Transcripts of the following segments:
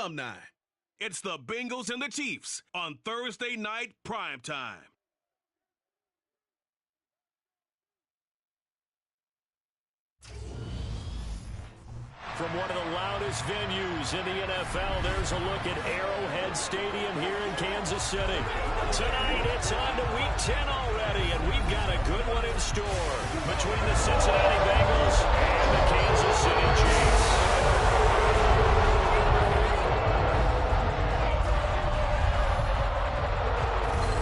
alumni. It's the Bengals and the Chiefs on Thursday night primetime. From one of the loudest venues in the NFL, there's a look at Arrowhead Stadium here in Kansas City. Tonight, it's on to Week 10 already, and we've got a good one in store between the Cincinnati Bengals and the Kansas City Chiefs.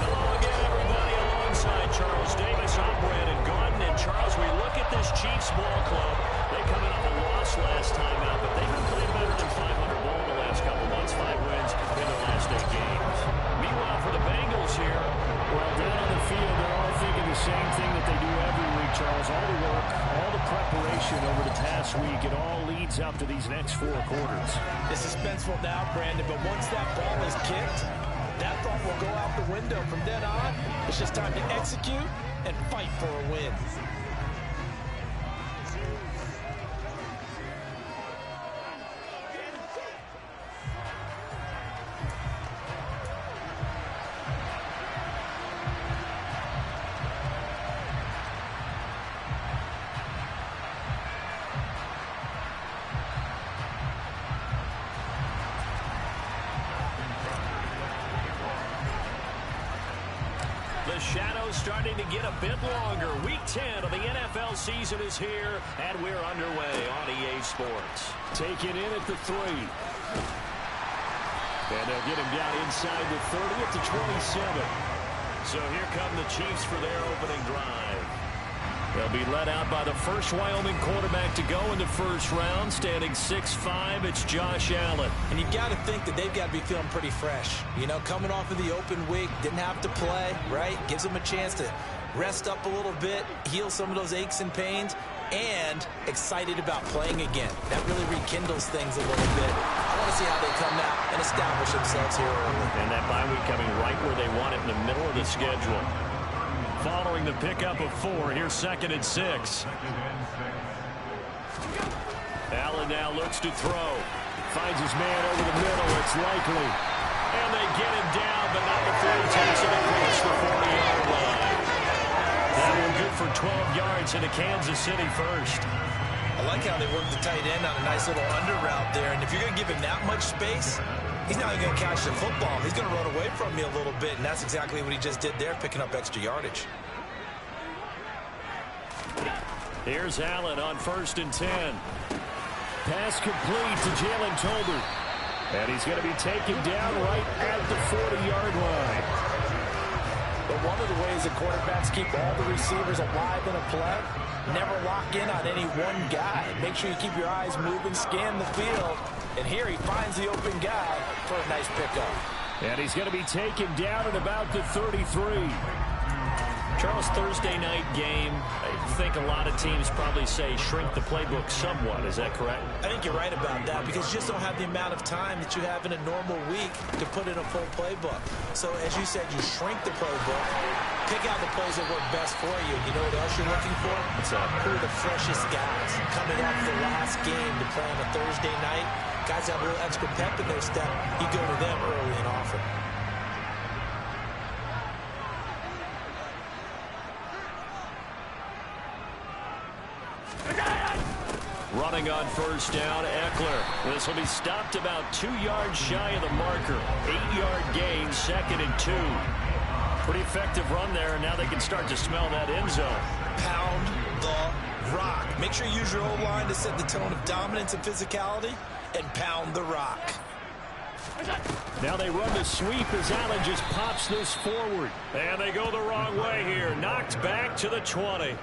Hello again, everybody. Alongside Charles Davis, I'm Brandon Gaudin. And Charles, we look at this Chiefs ball club. They come in off a loss last time out, but they've been playing better than 500 ball in the last couple months. 5 wins in their last 8 games. Meanwhile, for the Bengals here, well, down on the field, they're all thinking the same thing that they do every week, Charles. All the work, all the preparation over the past week, it all leads up to these next 4 quarters. It's suspenseful now, Brandon, but once that ball is kicked, that thought will go out the window. From then on, it's just time to execute and fight for a win. The shadow's starting to get a bit longer. Week 10 of the NFL season is here, and we're underway on EA Sports. Taken in at the 3. And they'll get him down inside the 30 at the 27. So here come the Chiefs for their opening drive. They'll be led out by the first Wyoming quarterback to go in the first round, standing 6'5". It's Josh Allen. And you've got to think that they've got to be feeling pretty fresh. You know, coming off of the open week, didn't have to play, right? Gives them a chance to rest up a little bit, heal some of those aches and pains, and excited about playing again. That really rekindles things a little bit. I want to see how they come out and establish themselves here early. And that bye week coming right where they want it, in the middle of the schedule. Following the pickup of 4, here's 2nd and 6. Allen now looks to throw. Finds his man over the middle. It's likely. And they get him down, but not before he takes it across the 40-yard line. That one good for 12 yards into Kansas City first. I like how they work the tight end on a nice little under route there. And if you're going to give him that much space, he's not going to catch the football. He's going to run away from me a little bit, and that's exactly what he just did there, picking up extra yardage. Here's Allen on 1st and 10. Pass complete to Jalen Tolbert. And he's going to be taken down right at the 40-yard line. But one of the ways that quarterbacks keep all the receivers alive in a play, never lock in on any one guy. Make sure you keep your eyes moving, scan the field. And here he finds the open guy for a nice pickup. And he's going to be taken down at about the 33. Charles, Thursday night game, I think a lot of teams probably say shrink the playbook somewhat. Is that correct? I think you're right about that because you just don't have the amount of time that you have in a normal week to put in a full playbook. So as you said, you shrink the playbook, pick out the plays that work best for you. You know what else you're looking for? Who are the freshest guys coming off the last game to play on a Thursday night? Guys have a little extra pep in their step. You go to them early and often. Running on 1st down, Eckler. This will be stopped about 2 yards shy of the marker. 8-yard gain, 2nd and 2. Pretty effective run there, and now they can start to smell that end zone. Pound the rock. Make sure you use your O-line to set the tone of dominance and physicality, and pound the rock. Now they run the sweep as Allen just pops this forward. And they go the wrong way here. Knocked back to the 20.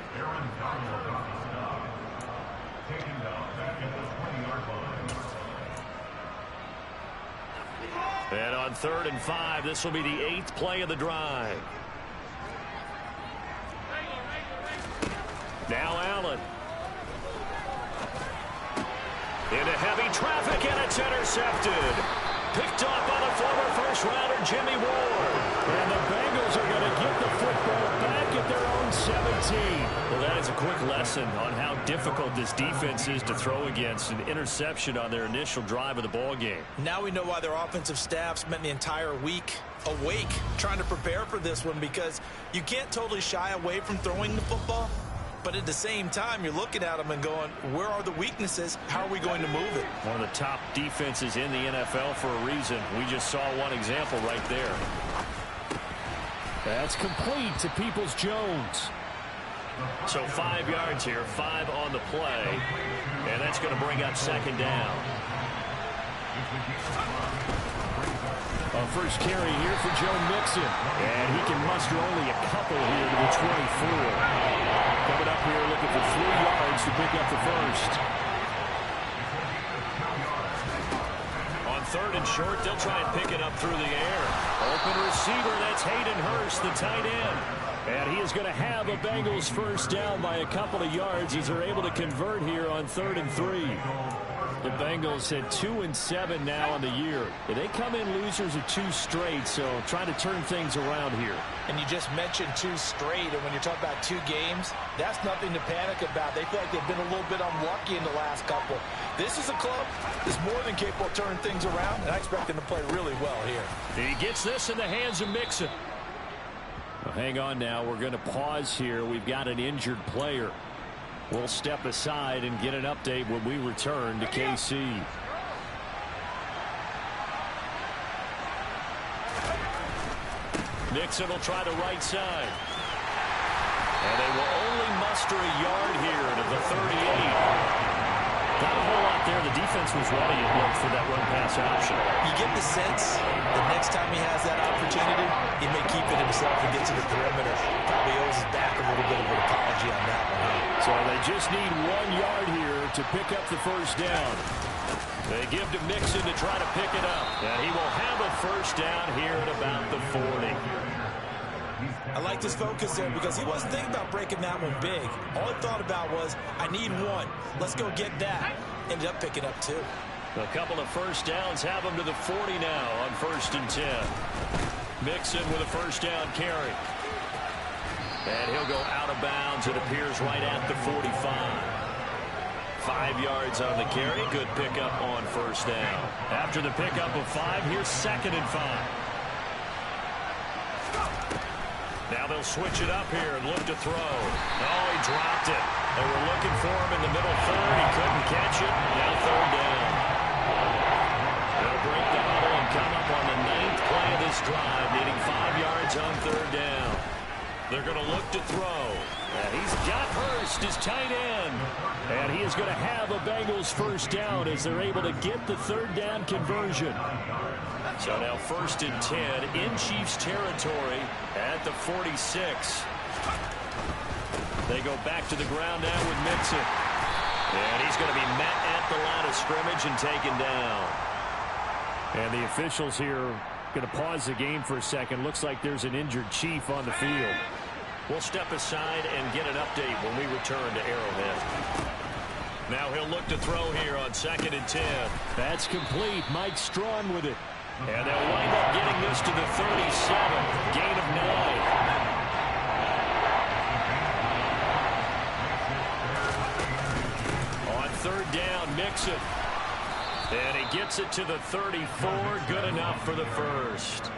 And on 3rd and 5, this will be the 8th play of the drive. Now Allen. Into heavy traffic, and it's intercepted. Picked off by the former first-rounder Jimmy Ward. And the Bengals are going to get the football back at their own 17. Well, that is a quick lesson on how difficult this defense is to throw against. An interception on their initial drive of the ball game. Now we know why their offensive staff spent the entire week awake trying to prepare for this one, because you can't totally shy away from throwing the football. But at the same time, you're looking at them and going, where are the weaknesses? How are we going to move it? One of the top defenses in the NFL for a reason. We just saw one example right there. That's complete to Peoples-Jones. So 5 yards here, 5 on the play. And that's going to bring up second down. Our first carry here for Joe Mixon. And he can muster only a couple here to the 24. Coming up here looking for 3 yards to pick up the first. On third and short, they'll try and pick it up through the air. Open receiver, that's Hayden Hurst, the tight end. And he is going to have a Bengals first down by a couple of yards as they're able to convert here on 3rd and 3. The Bengals had 2-7 now on the year. They come in losers of 2 straight, so trying to turn things around here. And you just mentioned 2 straight, and when you're talking about 2 games, that's nothing to panic about. They feel like they've been a little bit unlucky in the last couple. This is a club that's more than capable of turning things around, and I expect them to play really well here. He gets this in the hands of Mixon. Well, hang on now. We're going to pause here. We've got an injured player. We'll step aside and get an update when we return to KC. Mixon will try the right side. And they will only muster a yard here to the 38. Not a whole lot there. The defense was ready, it looked, for that run-pass option. You get the sense that next time he has that opportunity, he may keep it himself and get to the perimeter. Probably owes his back a little bit of an apology on that one. So they just need 1 yard here to pick up the first down. They give to Mixon to try to pick it up. And he will have a first down here at about the 40. I like his focus there because he wasn't thinking about breaking that one big. All he thought about was, I need 1. Let's go get that. Ended up picking up 2. A couple of first downs have him to the 40 now on 1st and 10. Mixon with a first down carry. And he'll go out of bounds, it appears, right at the 45. 5 yards on the carry. Good pickup on first down. After the pickup of 5, here's 2nd and 5. Now they'll switch it up here and look to throw. Oh, he dropped it. They were looking for him in the middle third. He couldn't catch it. Now 3rd down. They'll break the huddle and come up on the 9th play of this drive, needing 5 yards on 3rd down. They're going to look to throw. And he's got Hurst, his tight end. And he is going to have a Bengals first down as they're able to get the 3rd down conversion. So now 1st and 10 in Chiefs territory at the 46. They go back to the ground now with Mixon. And he's going to be met at the line of scrimmage and taken down. And the officials here going to pause the game for a second. Looks like there's an injured Chief on the field. We'll step aside and get an update when we return to Arrowhead. Now he'll look to throw here on 2nd and 10. That's complete. Mike Strawn with it. And they'll wind up getting this to the 37. Gain of 9. On 3rd down, Mixon. And he gets it to the 34. Good enough for the first.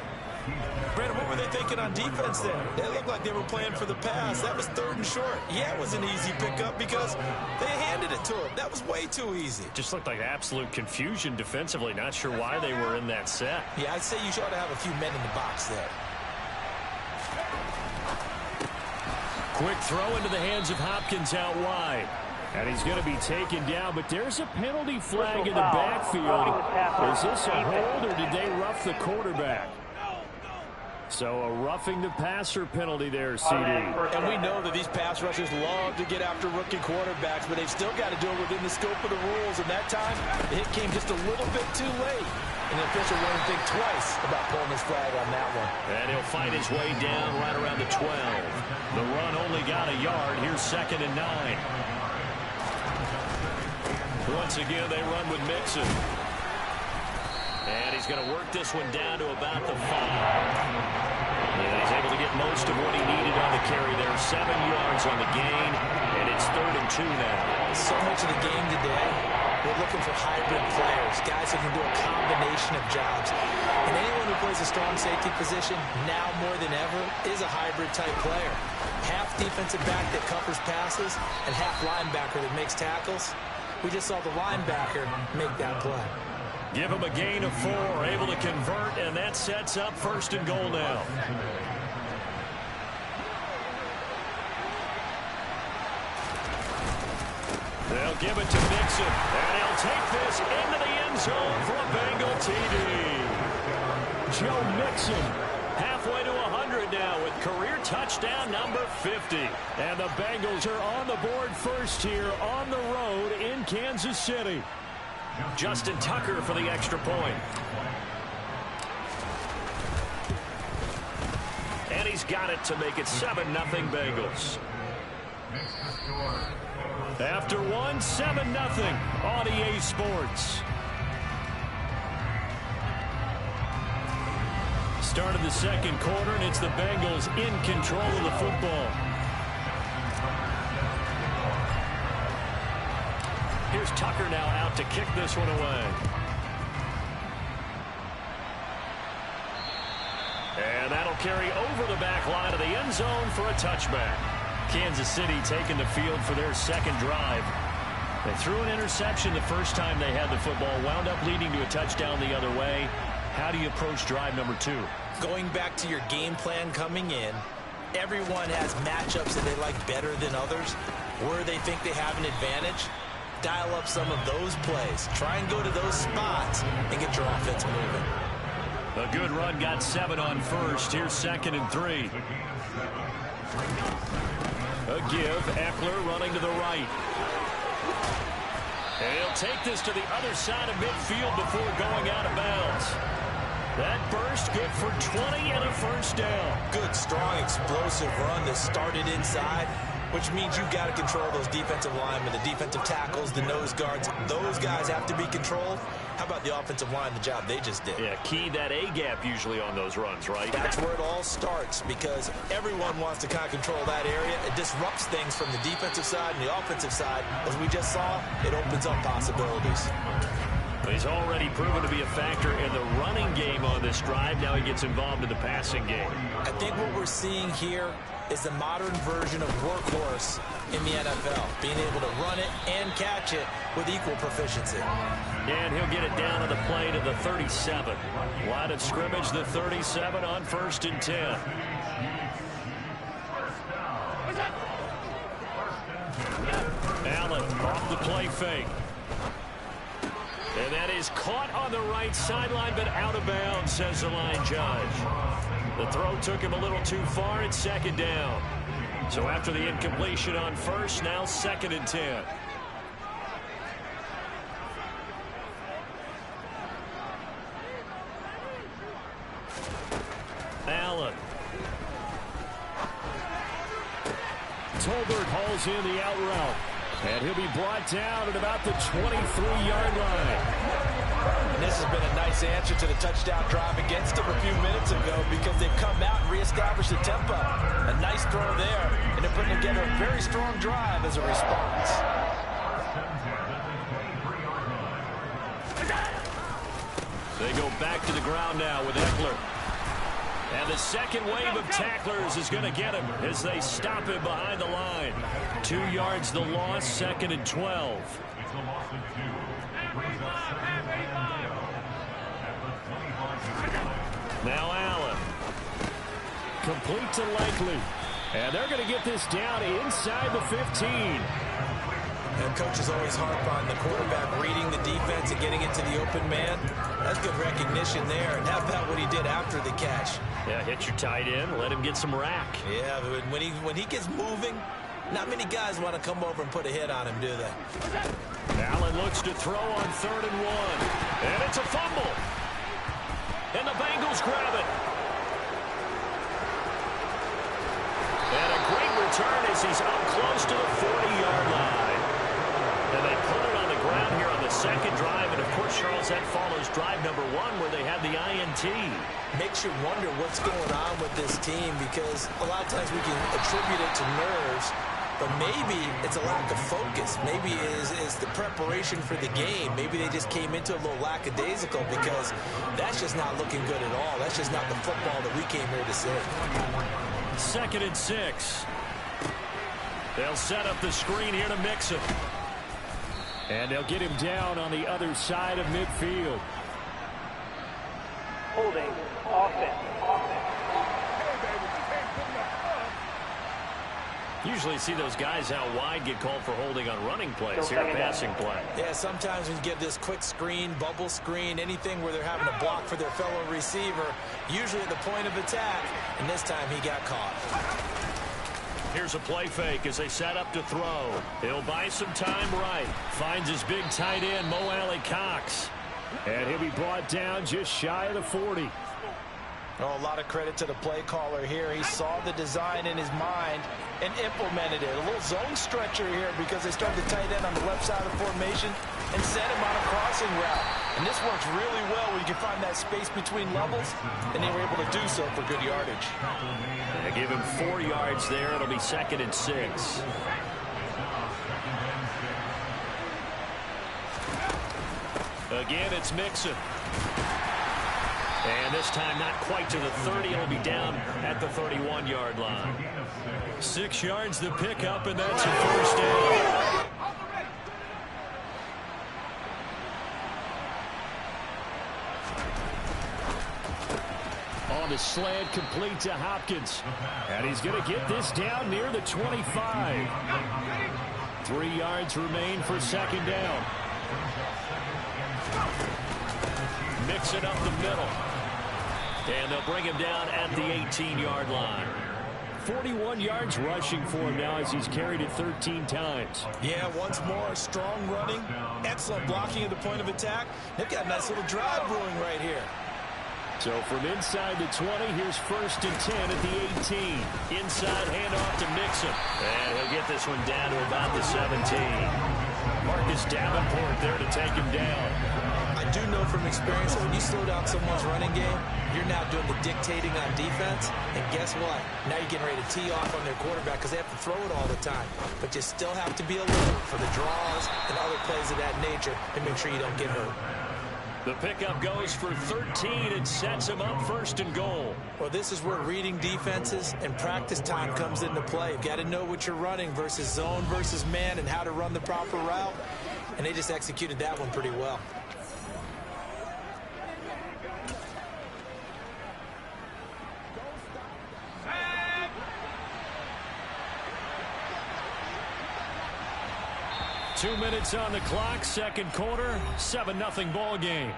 Brandon, what were they thinking on defense there? They looked like they were playing for the pass. That was 3rd and short. Yeah, it was an easy pickup because they handed it to him. That was way too easy. Just looked like absolute confusion defensively. Not sure why they were in that set. Yeah, I'd say you ought to have a few men in the box there. Quick throw into the hands of Hopkins out wide. And he's going to be taken down, but there's a penalty flag in the backfield. Is this a hold or did they rough the quarterback? So a roughing the passer penalty there, CD. And we know that these pass rushers love to get after rookie quarterbacks, but they've still got to do it within the scope of the rules. And that time, the hit came just a little bit too late. And the official won't think twice about pulling his flag on that one. And he'll fight his way down right around the 12. The run only got a yard. Here's 2nd and 9. Once again, they run with Mixon. And he's going to work this one down to about the 5. Yeah, he's able to get most of what he needed on the carry there. 7 yards on the gain, and it's 3rd and 2 now. So much of the game today, we're looking for hybrid players, guys who can do a combination of jobs. And anyone who plays a strong safety position, now more than ever, is a hybrid-type player. Half defensive back that covers passes and half linebacker that makes tackles. We just saw the linebacker make that play. Give him a gain of 4, able to convert, and that sets up 1st and goal now. They'll give it to Mixon, and he'll take this into the end zone for a Bengal TD. Joe Mixon, halfway to 100 now with career touchdown number 50. And the Bengals are on the board first here on the road in Kansas City. Justin Tucker for the extra point. And he's got it to make it 7-0 Bengals. After one, 7-0 on EA Sports. Start of the second quarter, and it's the Bengals in control of the football. Here's Tucker now out to kick this one away. And that'll carry over the back line of the end zone for a touchback. Kansas City taking the field for their second drive. They threw an interception the first time they had the football, wound up leading to a touchdown the other way. How do you approach drive number 2? Going back to your game plan coming in, everyone has matchups that they like better than others, where they think they have an advantage. Dial up some of those plays. Try and go to those spots and get your offense moving. A good run got 7 on first. Here's 2nd and 3. A give. Eckler running to the right. And he'll take this to the other side of midfield before going out of bounds. That burst good for 20 and a first down. Good, strong, explosive run that started inside, which means you've got to control those defensive linemen, the defensive tackles, the nose guards. Those guys have to be controlled. How about the offensive line, the job they just did? Yeah, key that A-gap usually on those runs, right? That's where it all starts, because everyone wants to kind of control that area. It disrupts things from the defensive side and the offensive side. As we just saw, it opens up possibilities. He's already proven to be a factor in the running game on this drive. Now he gets involved in the passing game. I think what we're seeing here is the modern version of workhorse in the NFL, being able to run it and catch it with equal proficiency. And he'll get it down to the play to the 37. Line of scrimmage, the 37 on 1st and 10. Allen off the play fake. And that is caught on the right sideline, but out of bounds, says the line judge. The throw took him a little too far. It's 2nd down. So after the incompletion on first, now 2nd and 10. Allen. Tolbert hauls in the out route. And he'll be brought down at about the 23-yard line. And this has been a nice answer to the touchdown drive against them a few minutes ago, because they've come out and reestablished the tempo. A nice throw there, and they're putting together a very strong drive as a response. They go back to the ground now with Eckler. And the second wave of tacklers is going to get him as they stop him behind the line. 2 yards the loss, 2nd and 12. Now Allen. Complete to Likely. And they're going to get this down inside the 15. And coaches always harp on the quarterback reading the defense and getting into the open man. That's good recognition there. And how about what he did after the catch? Yeah, hit your tight end, let him get some rack. Yeah, but when he gets moving, not many guys want to come over and put a hit on him, do they? Allen looks to throw on 3rd and 1. And it's a fumble. And the Bengals grab it. And a great return as he's up close to the 40-yard line. And they put it on the ground here on the second drive. And, of course, Charles, that follows drive number 1 where they had the INT. Makes you wonder what's going on with this team, because a lot of times we can attribute it to nerves, but maybe it's a lack of focus. Maybe it's the preparation for the game. Maybe they just came into a little lackadaisical, because that's just not looking good at all. That's just not the football that we came here to see. 2nd and 6. They'll set up the screen here to Mixon. And they'll get him down on the other side of midfield. Holding, offense. Usually see those guys out wide get called for holding on running plays here, passing play. Yeah, sometimes when you get this quick screen, bubble screen, anything where they're having to block for their fellow receiver, usually at the point of attack, and this time he got caught. Here's a play fake as they set up to throw. He'll buy some time right. Finds his big tight end, Mo Alley-Cox. And he'll be brought down just shy of the 40. Oh, a lot of credit to the play caller here. He saw the design in his mind and implemented it. A little zone stretcher here, because they started the tight end on the left side of the formation and set him on a crossing route. And this works really well when you can find that space between levels, and they were able to do so for good yardage. They give him 4 yards there. It'll be 2nd and 6. Again, it's Mixon. And this time not quite to the 30. It'll be down at the 31-yard line. 6 yards the pickup, and that's a first down. On the slant, complete to Hopkins. And he's going to get this down near the 25. 3 yards remain for 2nd down. Mixon up the middle. And they'll bring him down at the 18-yard line. 41 yards rushing for him now as he's carried it 13 times. Yeah, once more, strong running, excellent blocking at the point of attack. They've got a nice little drive brewing right here. So from inside the 20, here's 1st and 10 at the 18. Inside handoff to Mixon. And he'll get this one down to about the 17. Marcus Davenport there to take him down. I do know from experience that when you slow down someone's running game, you're now doing the dictating on defense. And guess what? Now you're getting ready to tee off on their quarterback, because they have to throw it all the time. But you still have to be alert for the draws and other plays of that nature and make sure you don't get hurt. The pickup goes for 13 and sets him up 1st and goal. Well, this is where reading defenses and practice time comes into play. You've got to know what you're running versus zone versus man and how to run the proper route. And they just executed that one pretty well. Two minutes on the clock, 2nd quarter, 7-0 ball game.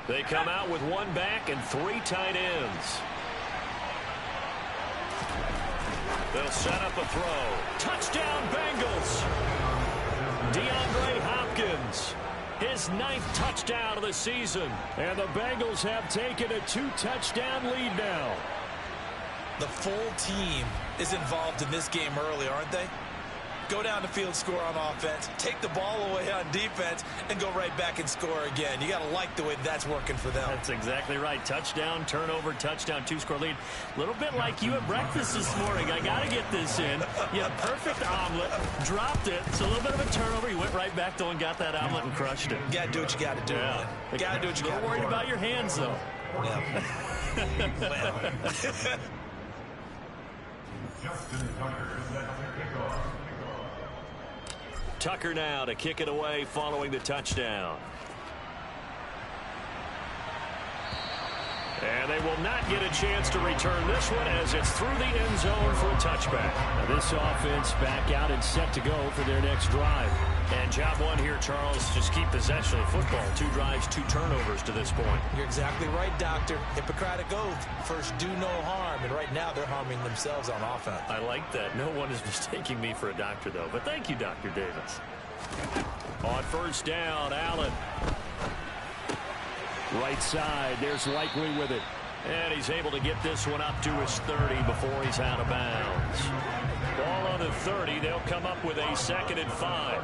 They come out with 1 back and 3 tight ends. They'll set up a throw. Touchdown, Bengals. DeAndre Hopkins, his 9th touchdown of the season. And the Bengals have taken a 2-touchdown lead now. The full team is involved in this game early, aren't they? Go down the field, score on offense, take the ball away on defense, and go right back and score again. You got to like the way that's working for them. That's exactly right. Touchdown, turnover, touchdown, 2-score lead. A little bit like you at breakfast this morning. I got to get this in. You had a perfect omelet, dropped it. It's a little bit of a turnover. You went right back, though, and got that omelet and crushed it. You got to do what you got to do. Yeah. Got to do what you got to do. Worried about your hands, though. Yeah. Well. Tucker now to kick it away following the touchdown. And they will not get a chance to return this one as it's through the end zone for a touchback. Now this offense back out and set to go for their next drive. And job one here, Charles, just keep possession of football. 2 drives, 2 turnovers to this point. You're exactly right, Doctor. Hippocratic oath. First, do no harm. And right now, they're harming themselves on offense. I like that. No one is mistaking me for a doctor, though. But thank you, Dr. Davis. On 1st down, Allen. Right side, there's Likely with it. And he's able to get this one up to his 30 before he's out of bounds. Ball on the 30. They'll come up with a 2nd and 5.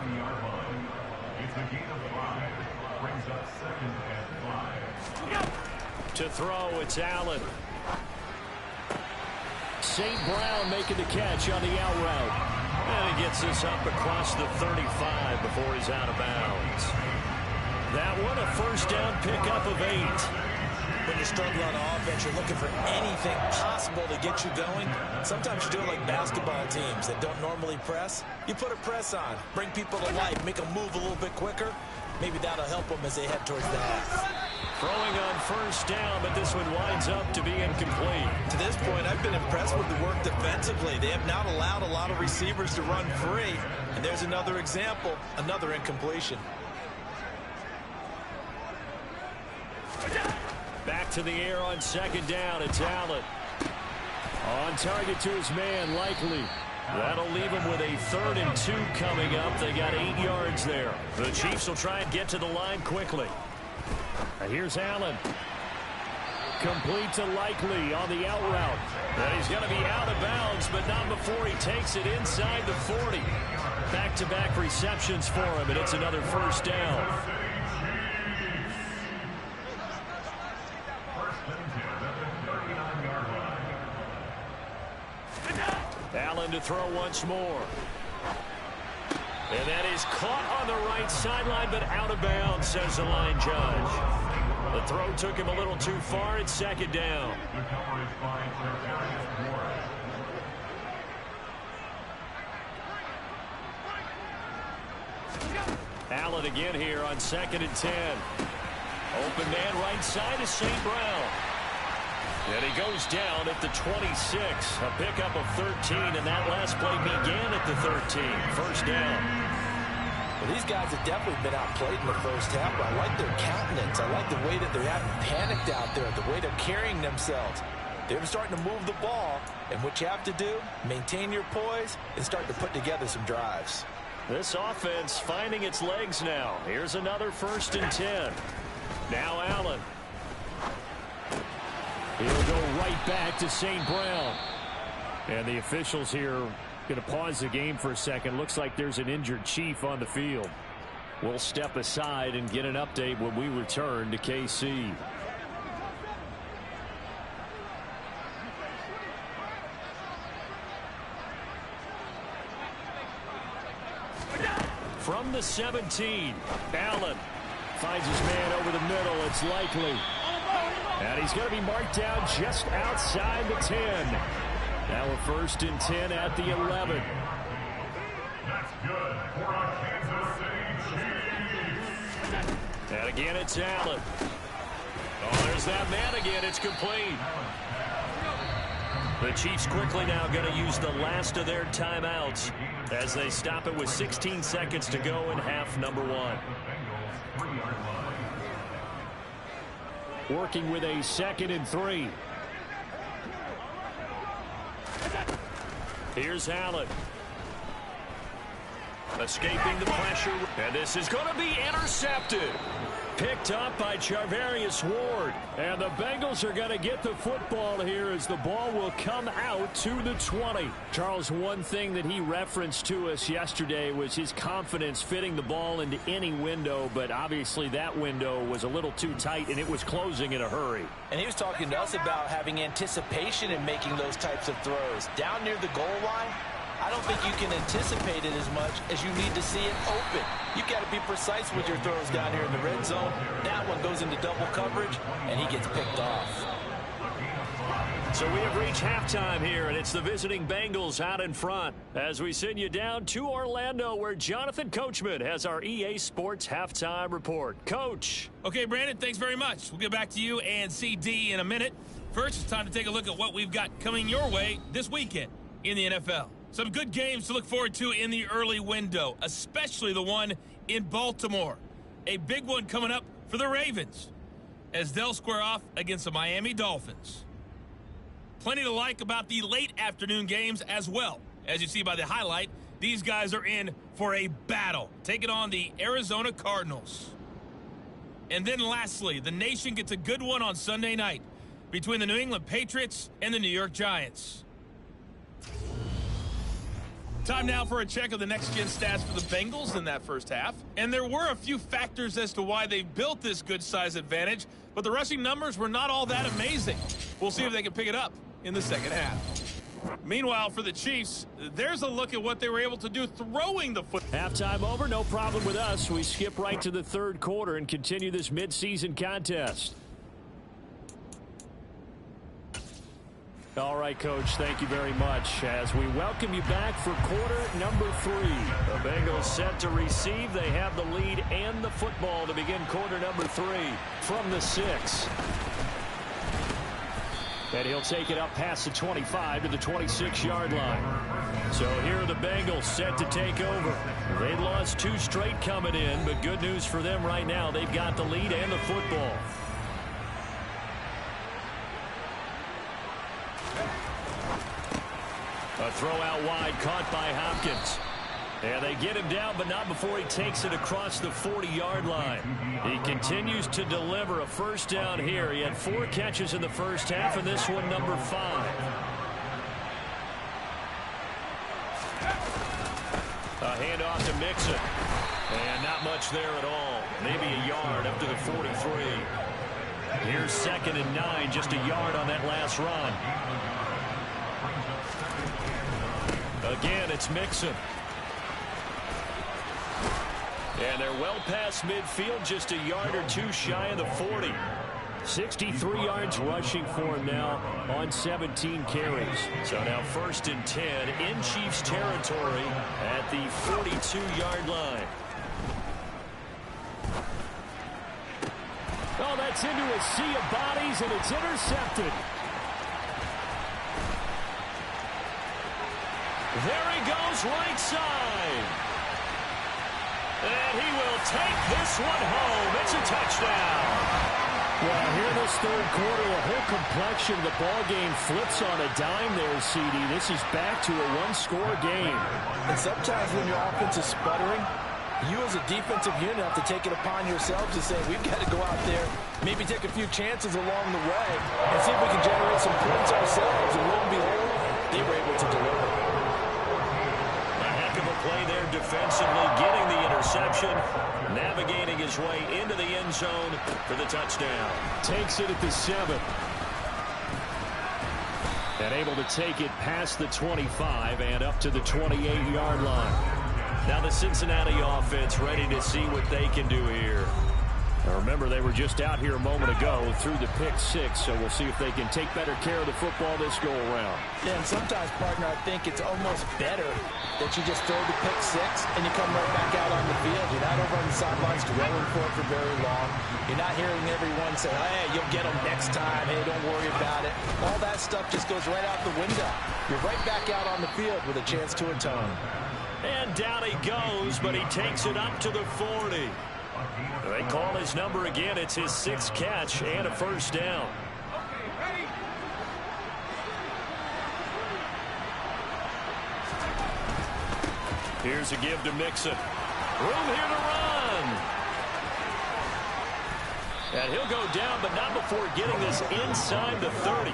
To throw, it's Allen. St. Brown making the catch on the out route. And he gets this up across the 35 before he's out of bounds. That one, a first down pickup of 8. When you're struggling on offense, you're looking for anything possible to get you going. Sometimes you do it like basketball teams that don't normally press. You put a press on, bring people to life, make them move a little bit quicker. Maybe that'll help them as they head towards the half. Throwing on first down, but this one winds up to be incomplete. To this point, I've been impressed with the work defensively. They have not allowed a lot of receivers to run free. And there's another example, another incompletion. Back to the air on 2nd down. It's Allen. On target to his man, Likely. That'll leave him with a 3rd and 2 coming up. They got 8 yards there. The Chiefs will try and get to the line quickly. And here's Allen. Complete to Likely on the out route. And he's going to be out of bounds, but not before he takes it inside the 40. Back-to-back receptions for him, and it's another first down. Allen to throw once more. And that is caught on the right sideline, but out of bounds, says the line judge. The throw took him a little too far. It's 2nd down. Allen again here on 2nd and 10. Open man right side is St. Brown. And he goes down at the 26. A pickup of 13, and that last play began at the 13. First down. Well, these guys have definitely been outplayed in the first half, but I like their countenance. I like the way that they're having panicked out there, the way they're carrying themselves. They're starting to move the ball, and what you have to do, maintain your poise and start to put together some drives. This offense finding its legs now. Here's another 1st and 10. Now Allen. He'll go right back to St. Brown. And the officials here going to pause the game for a second. Looks like there's an injured Chief on the field. We'll step aside and get an update when we return to KC. From the 17, Allen finds his man over the middle. It's Likely. And he's going to be marked down just outside the 10. Now a 1st and 10 at the 11. That's good for a Kansas City Chiefs. And again, it's Allen. Oh, there's that man again. It's complete. The Chiefs quickly now going to use the last of their timeouts as they stop it with 16 seconds to go in half number 1. Working with a 2nd and 3. Here's Allen. Escaping the pressure. And this is going to be intercepted. Picked up by Charvarius Ward. And the Bengals are going to get the football here as the ball will come out to the 20. Charles, one thing that he referenced to us yesterday was his confidence fitting the ball into any window, but obviously that window was a little too tight and it was closing in a hurry. And he was talking to us about having anticipation in making those types of throws. Down near the goal line, I don't think you can anticipate it as much as you need to see it open. You've got to be precise with your throws down here in the red zone. That one goes into double coverage, and he gets picked off. So we have reached halftime here, and it's the visiting Bengals out in front as we send you down to Orlando, where Jonathan Coachman has our EA Sports halftime report. Coach. Okay, Brandon, thanks very much. We'll get back to you and CD in a minute. First, it's time to take a look at what we've got coming your way this weekend in the NFL. Some good games to look forward to in the early window, especially the one in Baltimore. A big one coming up for the Ravens as they'll square off against the Miami Dolphins. Plenty to like about the late afternoon games as well. As you see by the highlight, these guys are in for a battle, taking on the Arizona Cardinals. And then lastly, the nation gets a good one on Sunday night between the New England Patriots and the New York Giants. Time now for a check of the next-gen stats for the Bengals in that first half. And there were a few factors as to why they built this good-size advantage, but the rushing numbers were not all that amazing. We'll see if they can pick it up in the second half. Meanwhile, for the Chiefs, there's a look at what they were able to do throwing the foot. Halftime over, no problem with us. We skip right to the third quarter and continue this midseason contest. All right, Coach, thank you very much. As we welcome you back for quarter number 3. The Bengals set to receive. They have the lead and the football to begin quarter number 3 from the 6. And he'll take it up past the 25 to the 26-yard line. So here are the Bengals set to take over. They'd lost 2 straight coming in, but good news for them right now. They've got the lead and the football. A throw out wide caught by Hopkins. And they get him down, but not before he takes it across the 40-yard line. He continues to deliver a first down here. He had 4 catches in the first half, and this one number 5. A handoff to Mixon. And not much there at all. Maybe a yard up to the 43. Here's 2nd and 9, just a yard on that last run. Again, it's Mixon. And they're well past midfield, just a yard or 2 shy of the 40. 63 yards rushing for him now on 17 carries. So now 1st and 10 in Chiefs territory at the 42-yard line. Oh, that's into a sea of bodies, and it's intercepted. There he goes, right side. And he will take this one home. It's a touchdown. Well, here in this third quarter, the whole complexion of the ball game flips on a dime there, CD. This is back to a 1-score game. And sometimes when your offense is sputtering, you as a defensive unit have to take it upon yourselves to say, we've got to go out there, maybe take a few chances along the way, and see if we can generate some points ourselves. And lo and behold, they were able to deliver. Play there defensively, getting the interception, navigating his way into the end zone for the touchdown. Takes it at the 7. And able to take it past the 25 and up to the 28-yard line. Now the Cincinnati offense ready to see what they can do here. Now remember, they were just out here a moment ago through the pick 6, so we'll see if they can take better care of the football this go-around. Yeah, and sometimes, partner, I think it's almost better that you just throw the pick 6 and you come right back out on the field. You're not over on the sidelines dwelling for it for very long. You're not hearing everyone say, hey, you'll get them next time. Hey, don't worry about it. All that stuff just goes right out the window. You're right back out on the field with a chance to atone. And down he goes, but he takes it up to the 40. They call his number again. It's his 6th catch and a first down. Here's a give to Mixon. Room here to run. And he'll go down, but not before getting this inside the 30.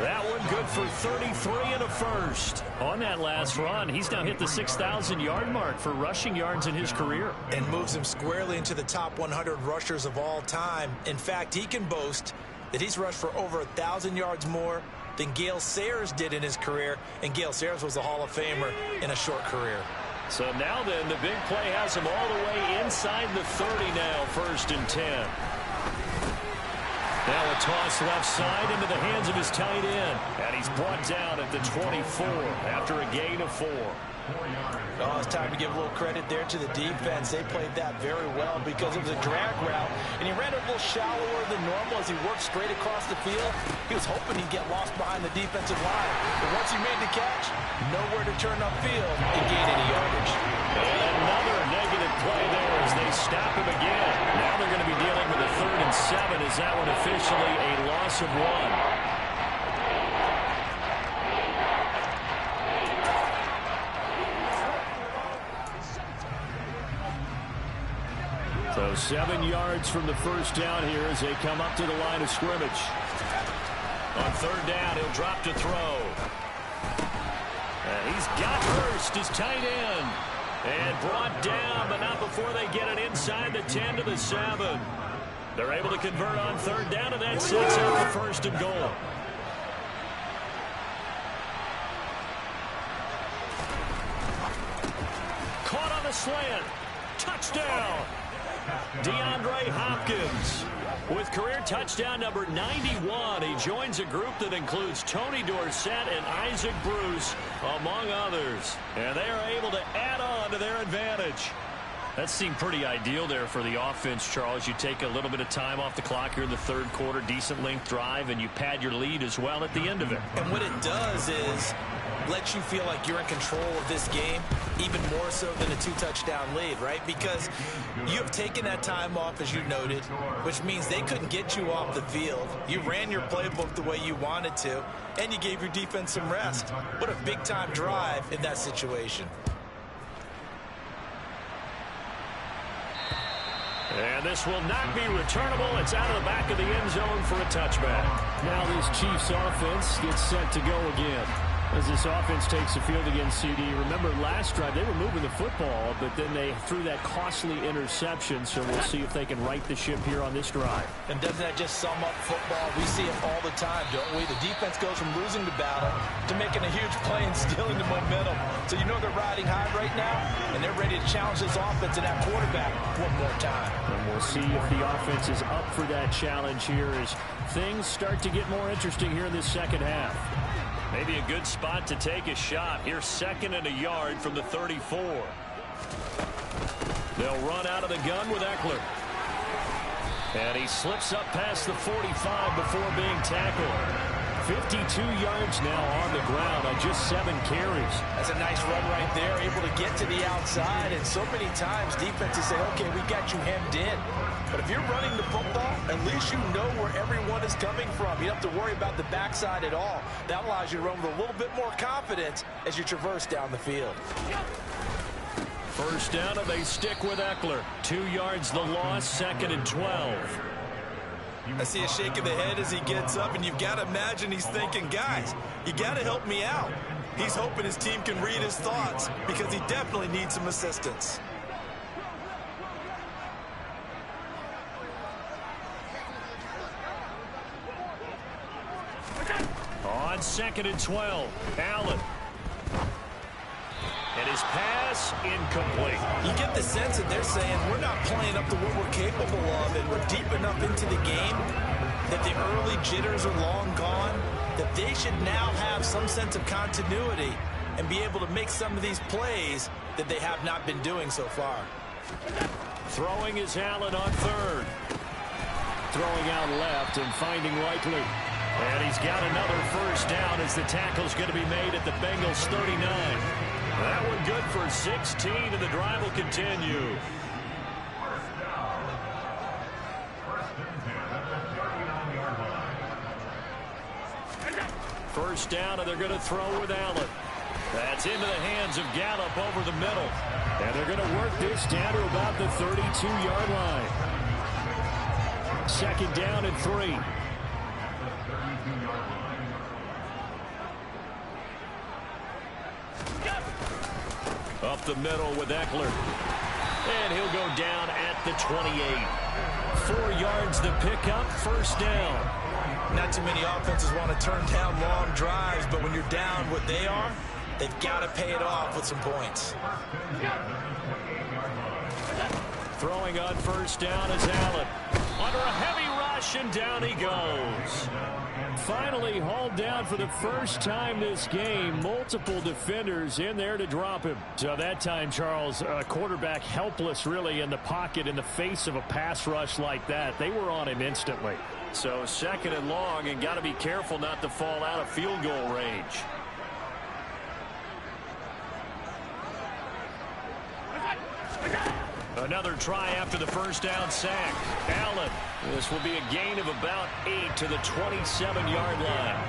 That one good for 33 and a first. On that last run, he's now hit the 6,000-yard mark for rushing yards in his career. And moves him squarely into the top 100 rushers of all time. In fact, he can boast that he's rushed for over 1,000 yards more than Gale Sayers did in his career. And Gale Sayers was a Hall of Famer in a short career. So now then, the big play has him all the way inside the 30 now, 1st and 10. Now a toss left side into the hands of his tight end. And he's brought down at the 24 after a gain of 4. Oh, it's time to give a little credit there to the defense. They played that very well because it was a drag route. And he ran it a little shallower than normal as he worked straight across the field. He was hoping he'd get lost behind the defensive line. But once he made the catch, nowhere to turn upfield and gain any yardage. And another negative play there as they stop him again. Now they're going to be dealing with a 3rd and 7. Is that one officially a loss of 1? So 7 yards from the first down here as they come up to the line of scrimmage. On 3rd down, he'll drop to throw. And he's got Hurst as tight end. And brought down, but not before they get it inside the 10 to the 7. They're able to convert on third down, and that sets up the 1st and goal. Caught on the slant. Touchdown. DeAndre Hopkins with career touchdown number 91. He joins a group that includes Tony Dorsett and Isaac Bruce, among others. And they are able to add on to their advantage. That seemed pretty ideal there for the offense, Charles. You take a little bit of time off the clock here in the third quarter, decent length drive, and you pad your lead as well at the end of it. And what it does is let you feel like you're in control of this game, even more so than a 2-touchdown lead, right? Because you have taken that time off, as you noted, which means they couldn't get you off the field. You ran your playbook the way you wanted to, and you gave your defense some rest. What a big-time drive in that situation. And this will not be returnable. It's out of the back of the end zone for a touchback. Now this Chiefs offense gets set to go again. As this offense takes the field against CD. Remember last drive, they were moving the football, but then they threw that costly interception, so we'll see if they can right the ship here on this drive. And doesn't that just sum up football? We see it all the time, don't we? The defense goes from losing the battle to making a huge play and stealing the momentum. So you know they're riding high right now, and they're ready to challenge this offense and that quarterback one more time. And we'll see if the offense is up for that challenge here as things start to get more interesting here in this second half. Maybe a good spot to take a shot. Here's 2nd and a yard from the 34. They'll run out of the gun with Eckler. And he slips up past the 45 before being tackled. 52 yards now on the ground on just 7 carries. That's a nice run right there, able to get to the outside. And so many times defenses say, okay, we got you hemmed in. But if you're running the football, at least you know where everyone is coming from. You don't have to worry about the backside at all. That allows you to run with a little bit more confidence as you traverse down the field. First down, and they stick with Eckler. 2 yards the loss, 2nd and 12. I see a shake of the head as he gets up, and you've got to imagine he's thinking, guys, you got to help me out. He's hoping his team can read his thoughts because he definitely needs some assistance. On 2nd and 12, Allen. And his pass incomplete. You get the sense that they're saying we're not playing up to what we're capable of, and we're deep enough into the game that the early jitters are long gone, that they should now have some sense of continuity and be able to make some of these plays that they have not been doing so far. Throwing is Allen on 3rd. Throwing out left and finding Likely. And he's got another first down as the tackle's going to be made at the Bengals 39. That one good for 16, and the drive will continue. First down, and they're going to throw with Allen. That's into the hands of Gallup over the middle. And they're going to work this down to about the 32-yard line. 2nd down and 3. Up the middle with Eckler. And he'll go down at the 28. 4 yards to pick up, first down. Not too many offenses want to turn down long drives, but when you're down what they are, they've got to pay it off with some points. Throwing on first down is Allen. Under a heavy rush, and down he goes. Finally hauled down for the first time this game. Multiple defenders in there to drop him. So that time, Charles, quarterback helpless really in the pocket in the face of a pass rush like that. They were on him instantly. So 2nd and long, and got to be careful not to fall out of field goal range. Another try after the first down sack. Allen. This will be a gain of about 8 to the 27-yard line.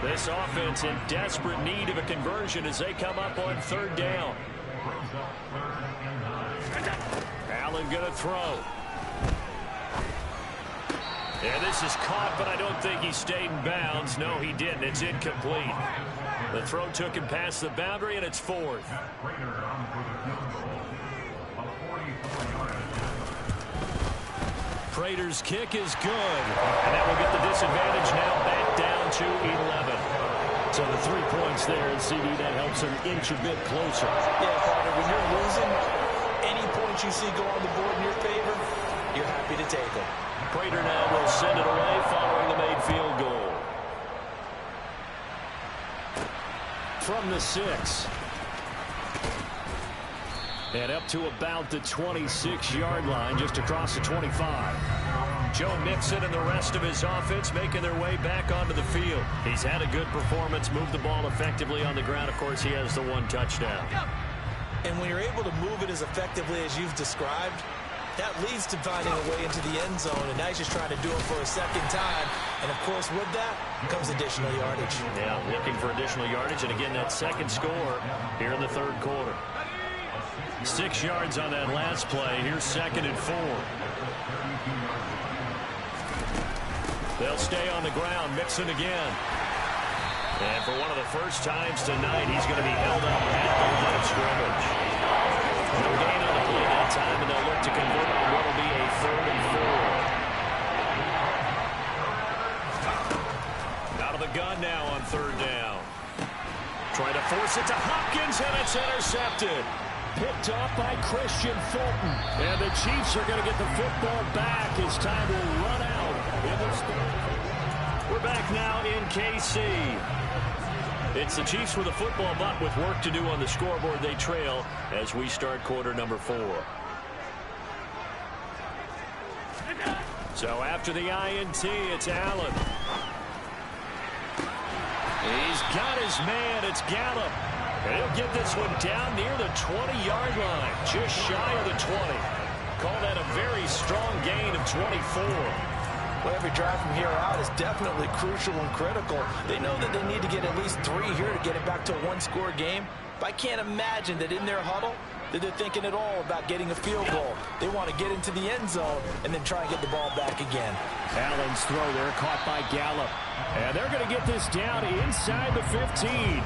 This offense in desperate need of a conversion as they come up on 3rd down. Allen going to throw. And this is caught, but I don't think he stayed in bounds. No, he didn't. It's incomplete. The throw took him past the boundary, and it's fourth. Prater's kick is good, and that will get the disadvantage now back down to 11. So the 3 points there, and CD, that helps him inch a bit closer. Yeah, partner, when you're losing, any points you see go on the board in your favor, you're happy to take them. Prater now will send it away following the made field goal. From the 6. And up to about the 26-yard line, just across the 25. Joe Mixon and the rest of his offense making their way back onto the field. He's had a good performance, moved the ball effectively on the ground. Of course, he has the 1 touchdown. And when you're able to move it as effectively as you've described, that leads to finding a way into the end zone, and now he's just trying to do it for a second time. And, of course, with that comes additional yardage. Yeah, looking for additional yardage, and again, that second score here in the third quarter. 6 yards on that last play. Here's 2nd and 4. They'll stay on the ground. Mixon again. And for one of the first times tonight, he's going to be held up at the line of scrimmage. No gain on the play that time, and they'll look to convert on what will be a 3rd and 4. Out of the gun now on 3rd down. Trying to force it to Hopkins, and it's intercepted. Picked off by Christian Fulton. And the Chiefs are going to get the football back as time will run out in this game. We're back now in KC. It's the Chiefs with a football, but with work to do on the scoreboard. They trail as we start quarter number 4. So after the INT, it's Allen. He's got his man. It's Gallup. And he'll get this one down near the 20-yard line, just shy of the 20. Call that a very strong gain of 24. Well, every drive from here out is definitely crucial and critical. They know that they need to get at least 3 here to get it back to a 1-score game. But I can't imagine that in their huddle that they're thinking at all about getting a field goal. They want to get into the end zone and then try and get the ball back again. Allen's throw there caught by Gallup. And they're going to get this down inside the 15.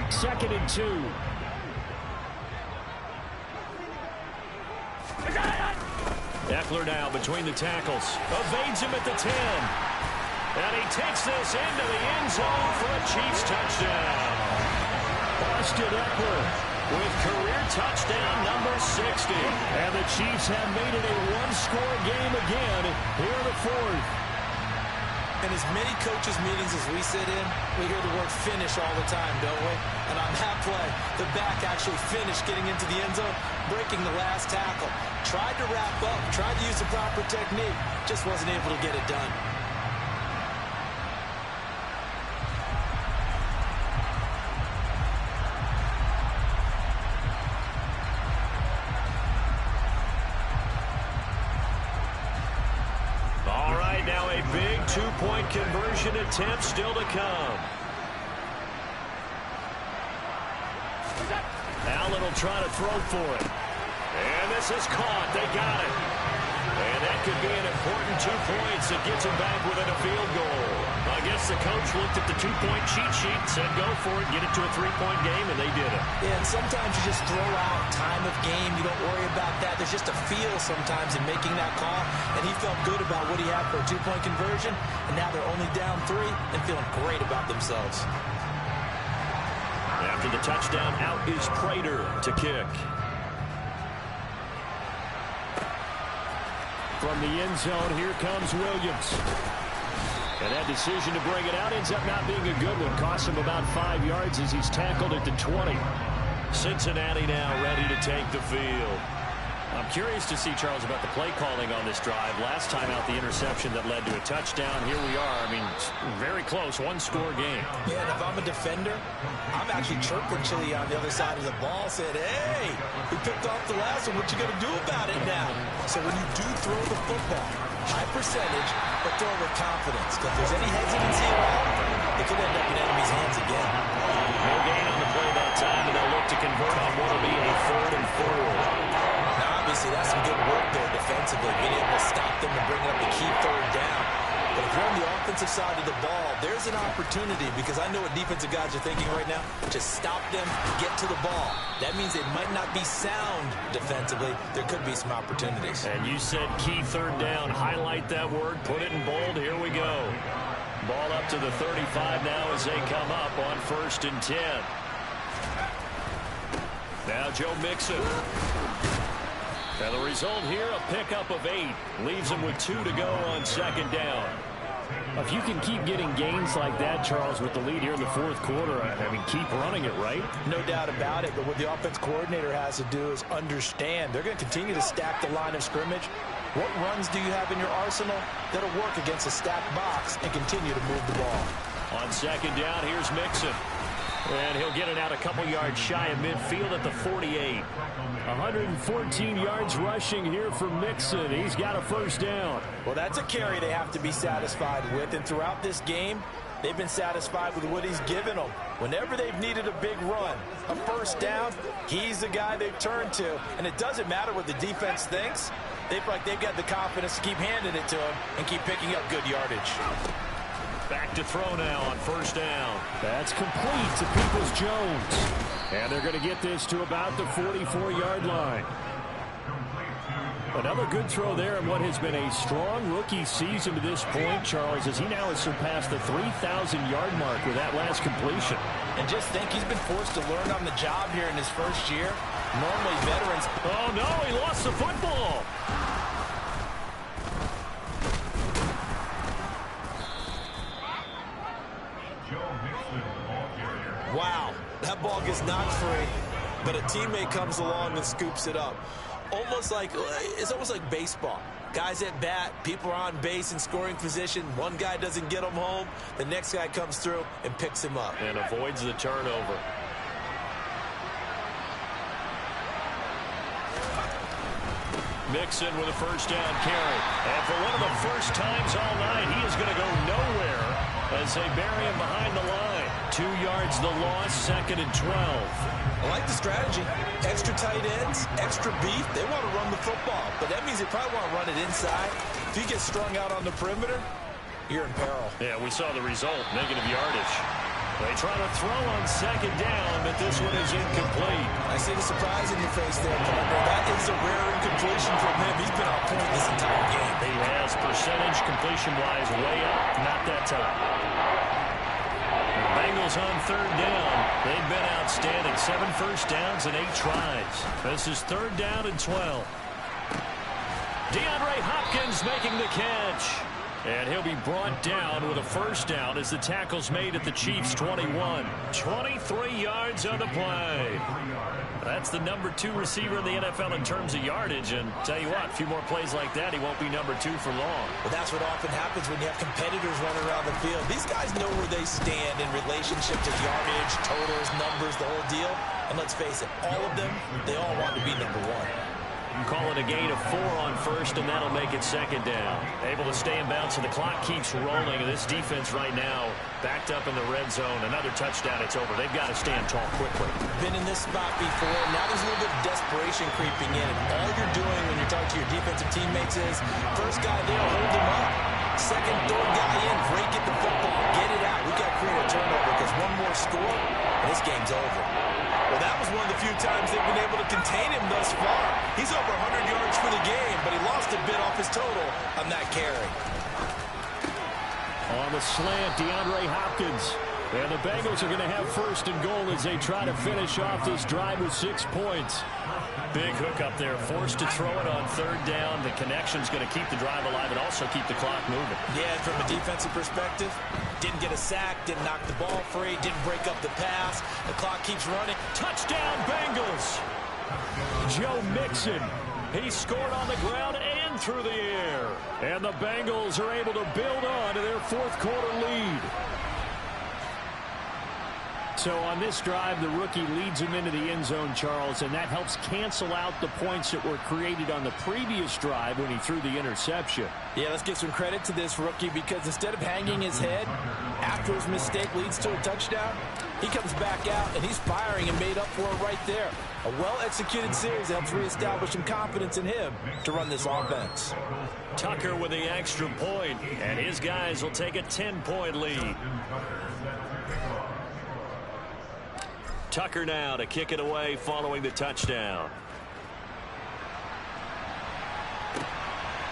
2nd and 2. Eckler now between the tackles. Evades him at the 10. And he takes this into the end zone for a Chiefs touchdown. Austin Eckler with career touchdown number 60. And the Chiefs have made it a 1-score game again here in the 4th. In as many coaches' meetings as we sit in, we hear the word finish all the time, don't we? And on that play, the back actually finished getting into the end zone, breaking the last tackle. Tried to wrap up, tried to use the proper technique, just wasn't able to get it done. Big 2-point conversion attempt still to come. Allen will try to throw for it. And this is caught. They got it. And that could be an important 2 points that gets him back within a field goal. I guess the coach looked at the 2-point cheat sheet, said go for it, get it to a 3-point game, and they did it. Yeah, and sometimes you just throw out time of game. You don't worry about that. There's just a feel sometimes in making that call, and he felt good about what he had for a 2-point conversion, and now they're only down 3 and feeling great about themselves. After the touchdown, out is Prater to kick. From the end zone, here comes Williams. And that decision to bring it out ends up not being a good one. Costs him about 5 yards as he's tackled at the 20. Cincinnati now ready to take the field. I'm curious to see, Charles, about the play calling on this drive. Last time out, the interception that led to a touchdown. Here we are. I mean, very close, 1-score game. Yeah, and if I'm a defender, I'm actually chirping Chili on the other side of the ball, saying, hey, we picked off the last one. What you going to do about it now? So when you do throw the football, high percentage, but throw with confidence. Because if there's any hesitancy at all, it could end up in enemy's hands again. No gain on the play that time, and they'll look to convert on what will be a 3rd and 4. Now, obviously, that's some good work there defensively, being able to stop them and bring up the key 3rd down. But if you're on the offensive side of the ball, there's an opportunity, because I know what defensive guys are thinking right now. Just stop them, get to the ball. That means they might not be sound defensively. There could be some opportunities. And you said key third down. Highlight that word, put it in bold. Here we go. Ball up to the 35 now as they come up on 1st and 10. Now Joe Mixon. And the result here, a pickup of 8. Leaves him with 2 to go on 2nd down. If you can keep getting gains like that, Charles, with the lead here in the 4th quarter, I mean, keep running it, right? No doubt about it, but what the offense coordinator has to do is understand they're going to continue to stack the line of scrimmage. What runs do you have in your arsenal that'll work against a stacked box and continue to move the ball? On 2nd down, here's Mixon. And he'll get it out a couple yards shy of midfield at the 48. 114 yards rushing here for Mixon. He's got a 1st down. Well, that's a carry they have to be satisfied with. And throughout this game, they've been satisfied with what he's given them. Whenever they've needed a big run, a 1st down, he's the guy they've turned to. And it doesn't matter what the defense thinks. They feel like they've got the confidence to keep handing it to him and keep picking up good yardage. Back to throw now on 1st down. That's complete to Peoples-Jones. And they're going to get this to about the 44-yard line. Another good throw there in what has been a strong rookie season to this point, Charles, as he now has surpassed the 3,000-yard mark with that last completion. And just think, he's been forced to learn on the job here in his 1st year. Normally veterans... Oh, no, he lost the football. Wow, that ball gets knocked free, but a teammate comes along and scoops it up. It's almost like baseball. Guys at bat, people are on base in scoring position. One guy doesn't get him home. The next guy comes through and picks him up. And avoids the turnover. Mixon with a 1st down carry. And for one of the first times all night, he is going to go nowhere as they bury him behind the line. 2 yards the loss, 2nd and 12. I like the strategy. Extra tight ends, extra beef. They want to run the football, but that means they probably want to run it inside. If you get strung out on the perimeter, you're in peril. Yeah, we saw the result, negative yardage. They try to throw on 2nd down, but this one is incomplete. I see the surprise in your face there, partner. That is a rare incompletion from him. He's been on point this entire game. He has percentage completion-wise way up, not that time. The Bengals on 3rd down. They've been outstanding. 7 1st downs and 8 tries. This is 3rd down and 12. DeAndre Hopkins making the catch. And he'll be brought down with a 1st down as the tackle's made at the Chiefs' 21. 23 yards on the play. That's the number 2 receiver in the NFL in terms of yardage. And tell you what, a few more plays like that, he won't be number 2 for long. But that's what often happens when you have competitors running around the field. These guys know where they stand in relationship to yardage, totals, numbers, the whole deal. And let's face it, all of them, they all want to be number 1. Call it a gain of 4 on 1st, and that'll make it 2nd down. Able to stay in bounds, and the clock keeps rolling. And this defense right now backed up in the red zone. Another touchdown, it's over. They've got to stand tall quickly. Been in this spot before. Now there's a little bit of desperation creeping in. And all you're doing when you're talking to your defensive teammates is, first guy there, hold him up. Second, third guy in, break it the football. Get it out. We've got to create a turnover because one more score, and this game's over. Well, that was one of the few times they've been able to contain him thus far. He's over 100 yards for the game, but he lost a bit off his total on that carry. On the slant, DeAndre Hopkins. And the Bengals are going to have 1st and goal as they try to finish off this drive with 6 points. Big hook up there, forced to throw it on 3rd down. The connection's going to keep the drive alive and also keep the clock moving. Yeah, and from a defensive perspective, didn't get a sack, didn't knock the ball free, didn't break up the pass. The clock keeps running. Touchdown, Bengals! Joe Mixon. He scored on the ground and through the air. And the Bengals are able to build on to their 4th quarter lead. So on this drive, the rookie leads him into the end zone, Charles, and that helps cancel out the points that were created on the previous drive when he threw the interception. Yeah, let's give some credit to this rookie because instead of hanging his head after his mistake leads to a touchdown, He comes back out, and he's firing and made up for it right there. A well-executed series helps reestablish some confidence in him to run this offense. Tucker with the extra point, and his guys will take a 10-point lead. Tucker now to kick it away following the touchdown.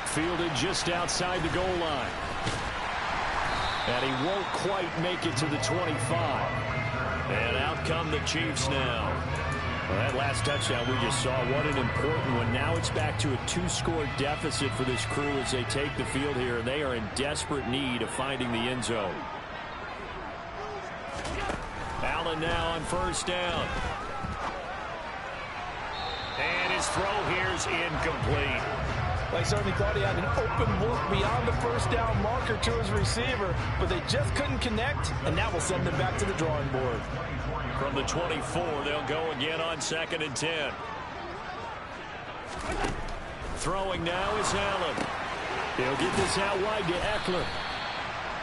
Fielded just outside the goal line. And he won't quite make it to the 25. And out come the Chiefs now. Well, that last touchdown we just saw, what an important one. Now it's back to a 2-score deficit for this crew as they take the field here, and they are in desperate need of finding the end zone. Allen now on first down. And his throw here is incomplete. Well, he certainly thought he had an open look beyond the first down marker to his receiver, but they just couldn't connect, and that will send them back to the drawing board. From the 24, they'll go again on 2nd and 10. Throwing now is Allen. He'll get this out wide to Eckler.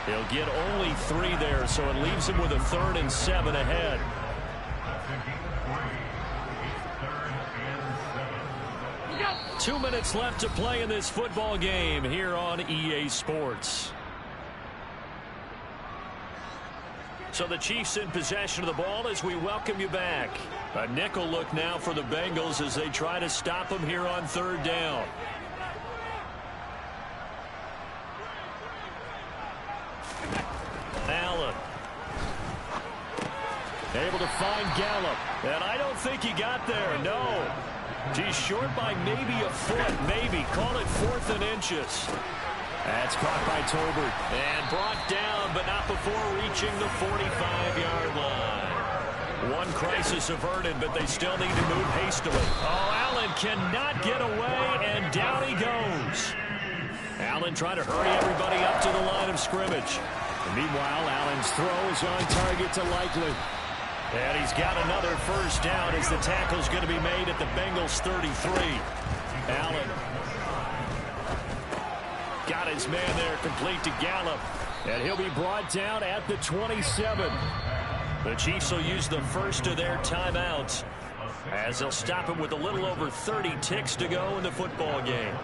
He'll get only 3 there, so it leaves him with a 3rd and 7 ahead. Two minutes left to play in this football game here on EA Sports. So the Chiefs in possession of the ball as we welcome you back. A nickel look now for the Bengals as they try to stop them here on 3rd down. Allen. Able to find Gallup. And I don't think he got there, no. He's short by maybe a foot, maybe. Call it 4th and inches. That's caught by Tolbert. And brought down, but not before reaching the 45-yard line. One crisis averted, but they still need to move hastily. Oh, Allen cannot get away, and down he goes. Allen trying to hurry everybody up to the line of scrimmage. And meanwhile, Allen's throw is on target to Likely. And he's got another first down as the tackle's going to be made at the Bengals 33. Allen got his man there complete to Gallup. And he'll be brought down at the 27. The Chiefs will use the first of their timeouts as they'll stop him with a little over 30 ticks to go in the football game.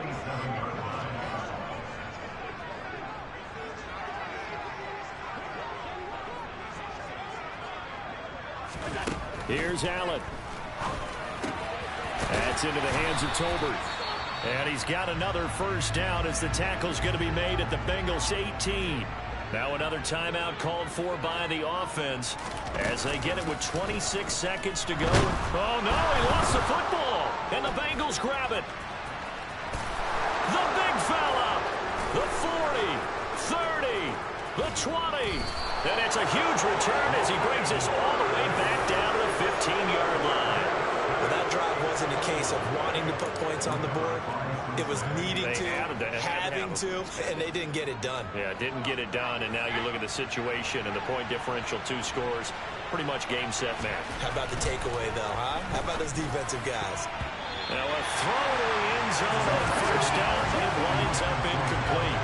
Here's Allen. That's into the hands of Tolbert. And he's got another first down as the tackle's going to be made at the Bengals 18. Now another timeout called for by the offense as they get it with 26 seconds to go. Oh, no, he lost the football. And the Bengals grab it. The big fella. The 40, 30, the 20. And it's a huge return as he brings us all the way back down to the 15-yard line. Well, that drive wasn't a case of wanting to put points on the board. It was needing to, having to, and they didn't get it done. Yeah, didn't get it done, and now you look at the situation and the point differential, 2 scores, pretty much game, set, match. How about the takeaway, though, huh? How about those defensive guys? Now a throw to the end zone on first down. It winds up incomplete.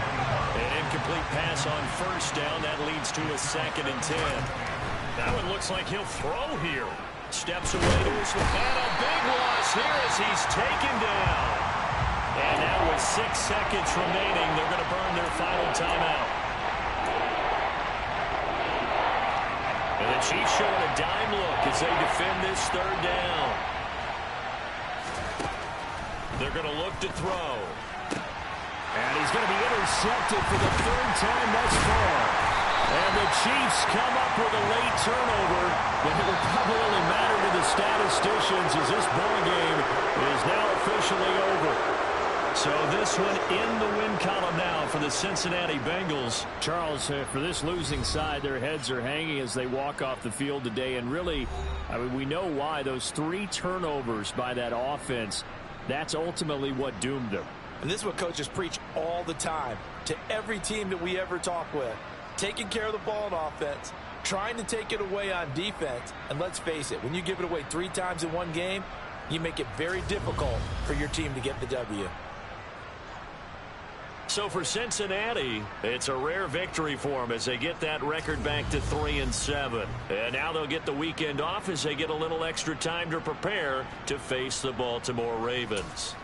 An incomplete pass on first down. That leads to a 2nd and 10. Now it looks like he'll throw here. Steps away to his left. And a big loss here as he's taken down. And now with 6 seconds remaining, they're going to burn their final timeout. And the Chiefs showing a dime look as they defend this 3rd down. They're going to look to throw. And he's going to be intercepted for the 3rd time thus far. And the Chiefs come up with a late turnover, but it will probably only matter to the statisticians as this ball game is now officially over. So this one in the win column now for the Cincinnati Bengals. Charles, for this losing side, their heads are hanging as they walk off the field today. And really, I mean, we know why. Those 3 turnovers by that offense, that's ultimately what doomed them. And this is what coaches preach all the time to every team that we ever talk with. Taking care of the ball on offense, trying to take it away on defense. And let's face it, when you give it away 3 times in one game, you make it very difficult for your team to get the W. So for Cincinnati, it's a rare victory for them as they get that record back to 3-7. And now they'll get the weekend off as they get a little extra time to prepare to face the Baltimore Ravens.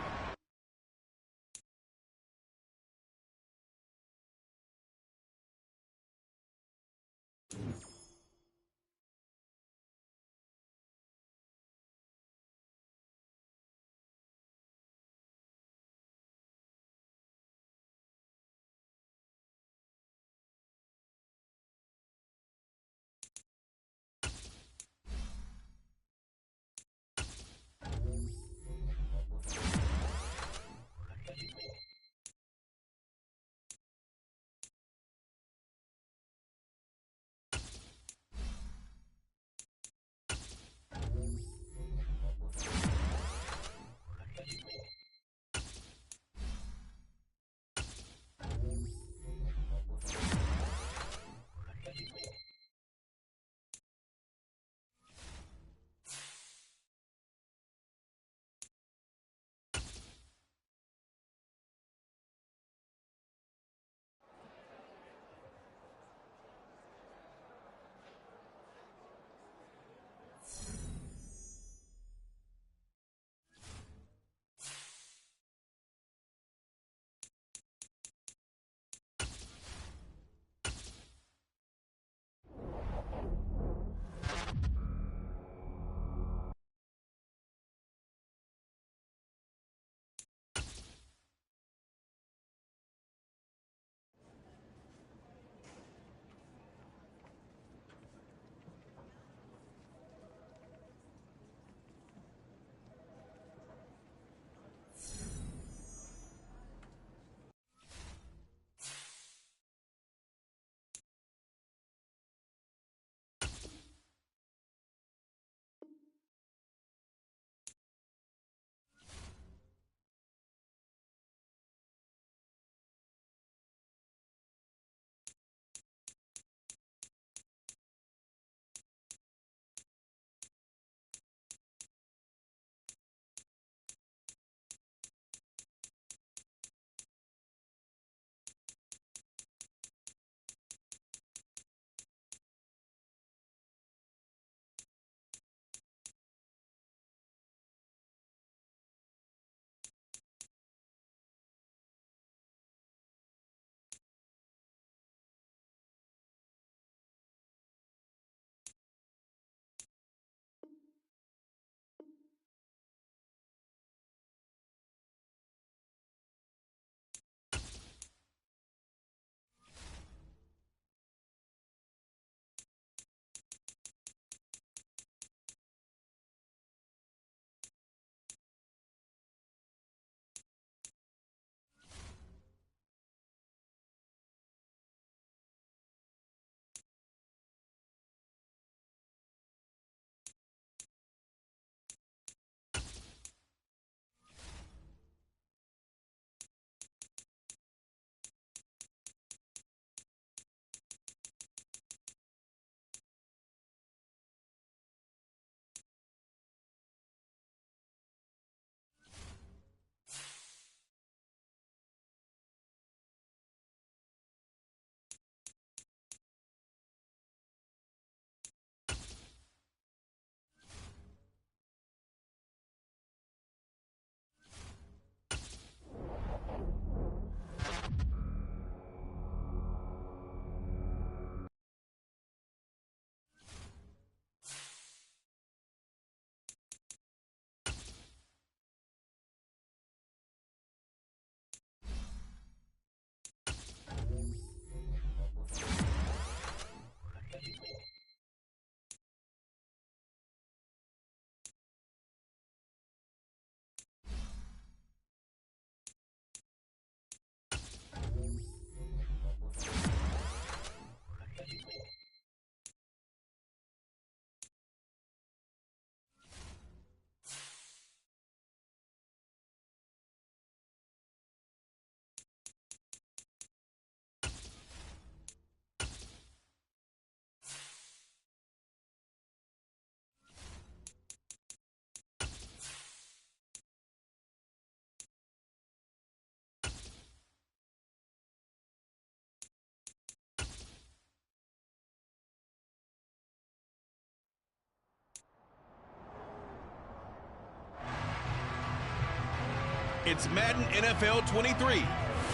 It's Madden NFL 23,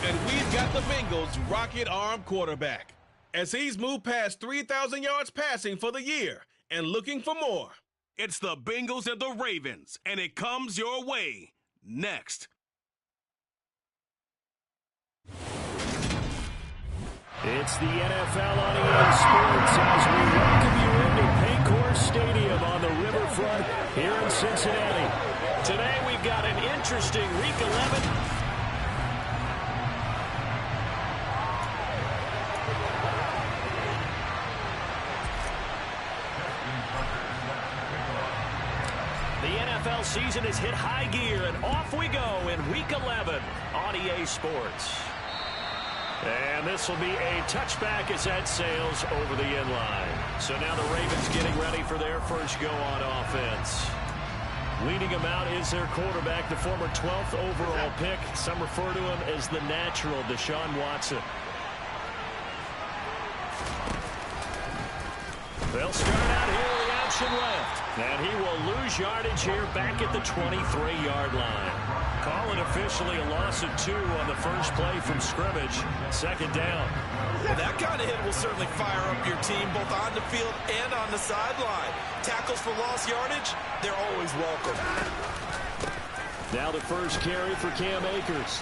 and we've got the Bengals' rocket arm quarterback, as he's moved past 3,000 yards passing for the year and looking for more. It's the Bengals and the Ravens, and it comes your way next. It's the NFL on EA Sports as we welcome you into Paycor Stadium on the riverfront here in Cincinnati. Today we've got an interesting Week 11. The NFL season has hit high gear, and off we go in Week 11 on EA Sports. And this will be a touchback as that sails over the inline. So now the Ravens getting ready for their first go on offense. Leading him out is their quarterback, the former 12th overall pick. Some refer to him as the natural, Deshaun Watson. They'll start out here with the option left. And he will lose yardage here back at the 23-yard line. Call it officially a loss of 2 on the first play from scrimmage. Second down. Well, that kind of hit will certainly fire up your team both on the field and on the sideline. Tackles for lost yardage, they're always welcome. Now the first carry for Cam Akers.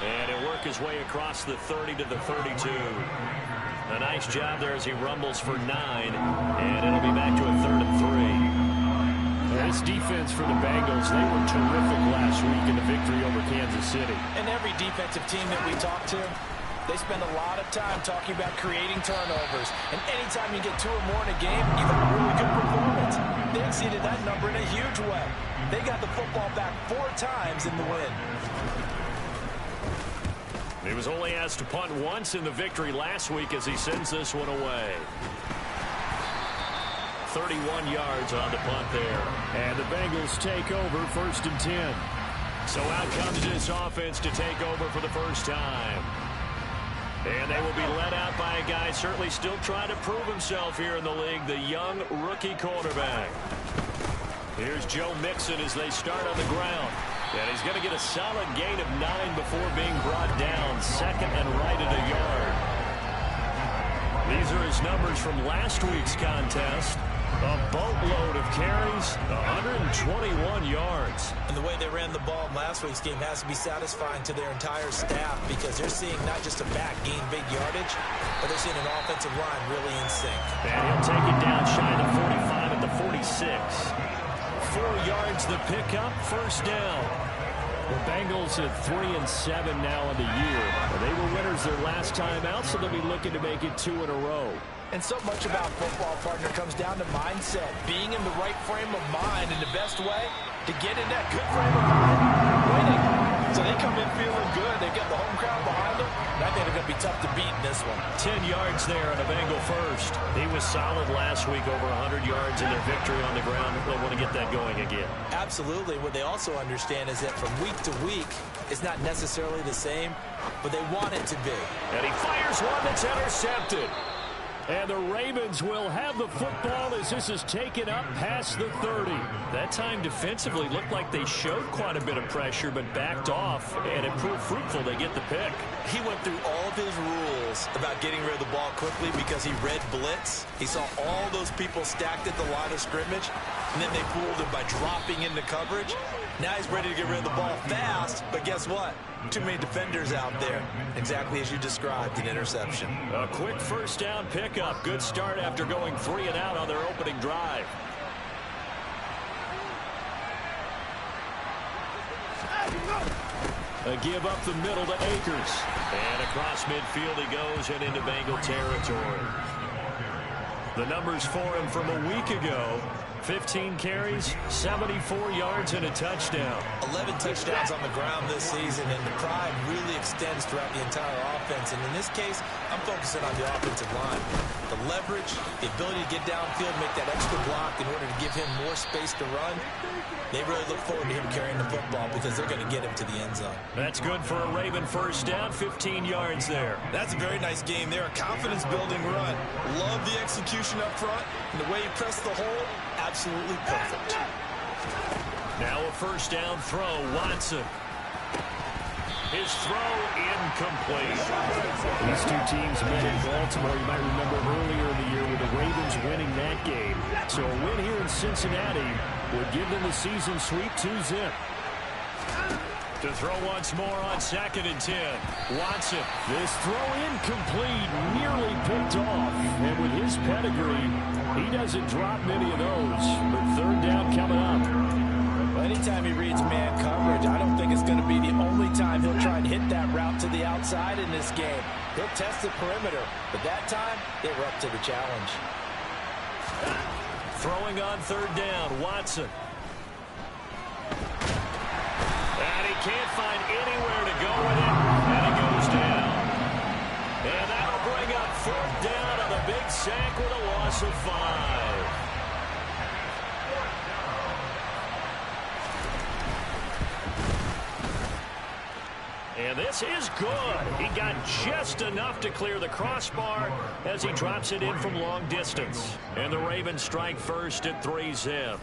And he'll work his way across the 30 to the 32. A nice job there as he rumbles for 9. And it'll be back to a 3rd and 3. This defense for the Bengals, they were terrific last week in the victory over Kansas City. And every defensive team that we talk to, they spend a lot of time talking about creating turnovers. And anytime you get 2 or more in a game, you've got a really good performance. They exceeded that number in a huge way. They got the football back 4 times in the win. He was only asked to punt once in the victory last week as he sends this one away. 31 yards on the punt there. And the Bengals take over 1st and 10. So out comes this offense to take over for the first time. And they will be led out by a guy certainly still trying to prove himself here in the league, the young rookie quarterback. Here's Joe Mixon as they start on the ground. And he's going to get a solid gain of 9 before being brought down. 2nd and right at a yard. These are his numbers from last week's contest. A boatload of carries, 121 yards. And the way they ran the ball in last week's game has to be satisfying to their entire staff because they're seeing not just a back gain big yardage, but they're seeing an offensive line really in sync. And he'll take it down shy of the 45 at the 46. 4 yards the pickup, first down. The Bengals at 3-7 now in the year. They were winners their last time out, so they'll be looking to make it 2 in a row. And so much about football, partner, comes down to mindset. Being in the right frame of mind, and the best way to get in that good frame of mind, winning. So they come in feeling good. They've got the home crowd behind them. And I think they're going to be tough to beat in this one. 10 yards there on a Bengal first. He was solid last week, over 100 yards in their victory on the ground. They want to get that going again. Absolutely. What they also understand is that from week to week, it's not necessarily the same, but they want it to be. And he fires one that's intercepted. And the Ravens will have the football as this is taken up past the 30. That time defensively looked like they showed quite a bit of pressure but backed off, and it proved fruitful. They get the pick. He went through all of his rules about getting rid of the ball quickly because he read blitz. He saw all those people stacked at the line of scrimmage, and then they fooled him by dropping into coverage. Now he's ready to get rid of the ball fast, but guess what? Too many defenders out there. Exactly as you described, an interception. A quick first down pickup. Good start after going 3 and out on their opening drive. A give up the middle to Akers. And across midfield he goes and into Bengal territory. The numbers for him from a week ago. 15 carries, 74 yards, and a touchdown. 11 touchdowns on the ground this season, and the pride really extends throughout the entire offense. And in this case, I'm focusing on the offensive line. The leverage, the ability to get downfield, make that extra block in order to give him more space to run. They really look forward to him carrying the football because they're going to get him to the end zone. That's good for a Raven first down, 15 yards there. That's a very nice game there, a confidence-building run. Love the execution up front, and the way he pressed the hole, absolutely perfect. Now a first down throw, Watson. His throw incomplete. These two teams met in Baltimore. You might remember earlier in the year with the Ravens winning that game. So a win here in Cincinnati would give them the season sweep 2-zip. To throw once more on 2nd and 10. Watson. This throw incomplete, nearly picked off. And with his pedigree, he doesn't drop many of those. But 3rd down coming up. Well, anytime he reads man coverage, I don't think it's going to be the only time he'll try and hit that route to the outside in this game. He'll test the perimeter, but that time, they were up to the challenge. Throwing on 3rd down, Watson. And he can't find anywhere to go with it, and he goes down. And that'll bring up 4th down on a big sack with a loss of 5. And this is good. He got just enough to clear the crossbar as he drops it in from long distance. And the Ravens strike first at 3-zip.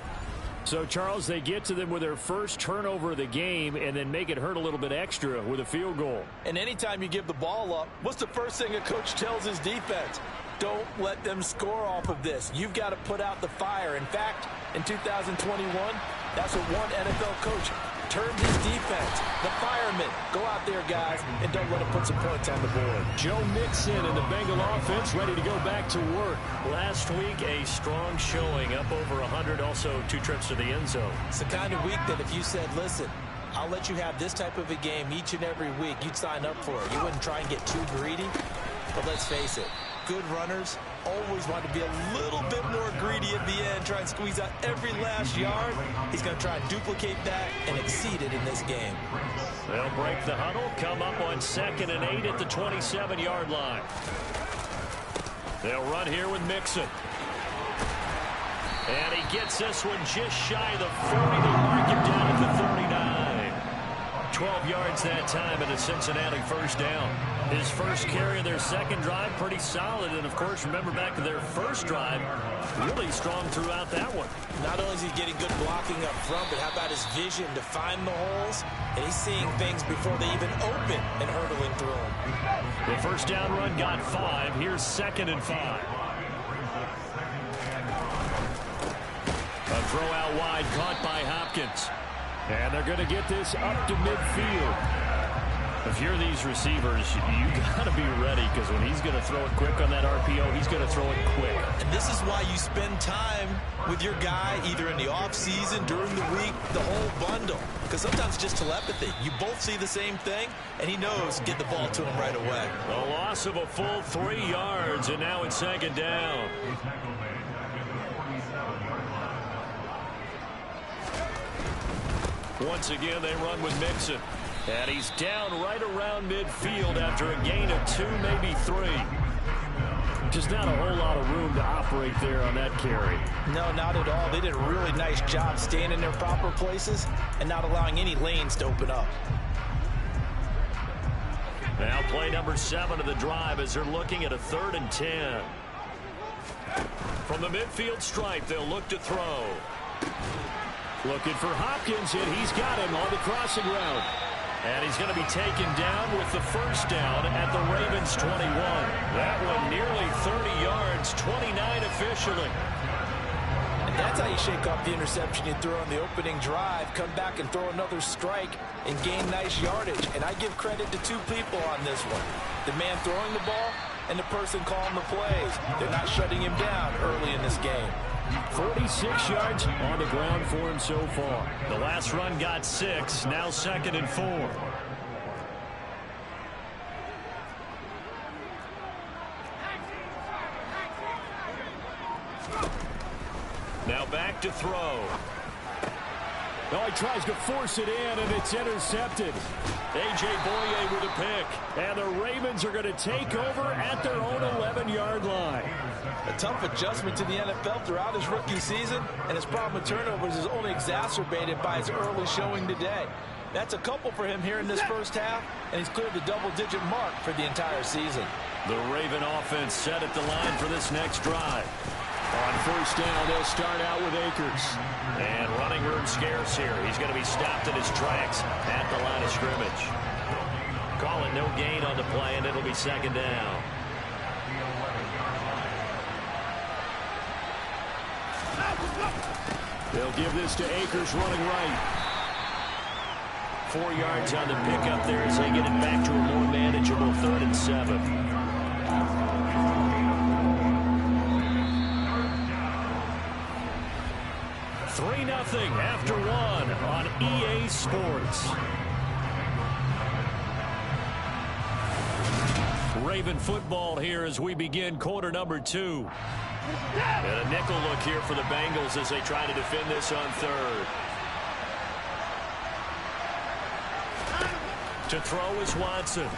So, Charles, they get to them with their first turnover of the game and then make it hurt a little bit extra with a field goal. And anytime you give the ball up, what's the first thing a coach tells his defense? Don't let them score off of this. You've got to put out the fire. In fact, in 2021, that's what one NFL coach turned his defense. The firemen. Go out there, guys, and don't let them put some points on the board. Joe Mixon and the Bengal offense ready to go back to work. Last week, a strong showing, up over 100, also 2 trips to the end zone. It's the kind of week that if you said, listen, I'll let you have this type of a game each and every week, you'd sign up for it. You wouldn't try and get too greedy. But let's face it, good runners always want to be a little bit more greedy at the end, try and squeeze out every last yard. He's going to try and duplicate that and exceed it in this game. They'll break the huddle, come up on 2nd and 8 at the 27-yard line. They'll run here with Mixon. And he gets this one just shy of the 40. They mark him down at the 39. 12 yards that time at a Cincinnati first down. His first carry of their second drive, pretty solid. And, of course, remember back to their first drive, really strong throughout that one. Not only is he getting good blocking up front, but how about his vision to find the holes? And he's seeing things before they even open and hurdling through them. The first down run got 5. Here's 2nd and 5. A throw out wide, caught by Hopkins. And they're going to get this up to midfield. If you're these receivers, you got to be ready, because when he's going to throw it quick on that RPO, he's going to throw it quick. And this is why you spend time with your guy either in the offseason, during the week, the whole bundle. Because sometimes it's just telepathy. You both see the same thing, and he knows get the ball to him right away. A loss of a full 3 yards, and now it's 2nd down. Once again, they run with Mixon. And he's down right around midfield after a gain of 2, maybe 3. Just not a whole lot of room to operate there on that carry. No, not at all. They did a really nice job staying in their proper places and not allowing any lanes to open up. Now play number 7 of the drive as they're looking at a 3rd and 10. From the midfield stripe, they'll look to throw. Looking for Hopkins, and he's got him on the crossing route. And he's going to be taken down with the first down at the Ravens 21. That one nearly 30 yards, 29 officially. And that's how you shake off the interception you threw on the opening drive, come back and throw another strike and gain nice yardage. And I give credit to 2 people on this one. The man throwing the ball and the person calling the plays. They're not shutting him down early in this game. 46 yards on the ground for him so far. The last run got 6, now 2nd and 4. Now back to throw. Oh, he tries to force it in, and it's intercepted. A.J. Boye with a pick. And the Ravens are going to take over at their own 11-yard line. A tough adjustment to the NFL throughout his rookie season, and his problem with turnovers is only exacerbated by his early showing today. That's a couple for him here in this first half, and he's cleared the double-digit mark for the entire season. The Raven offense set at the line for this next drive. On first down, they'll start out with Akers. And running room scarce here. He's going to be stopped in his tracks at the line of scrimmage. Call it no gain on the play, and it'll be second down. They'll give this to Akers running right. 4 yards on the pickup there as they get it back to a more manageable 3rd and 7. Three 0 after one on EA Sports. Raven football here as we begin quarter number 2. And a nickel look here for the Bengals as they try to defend this on 3rd. To throw is Watson.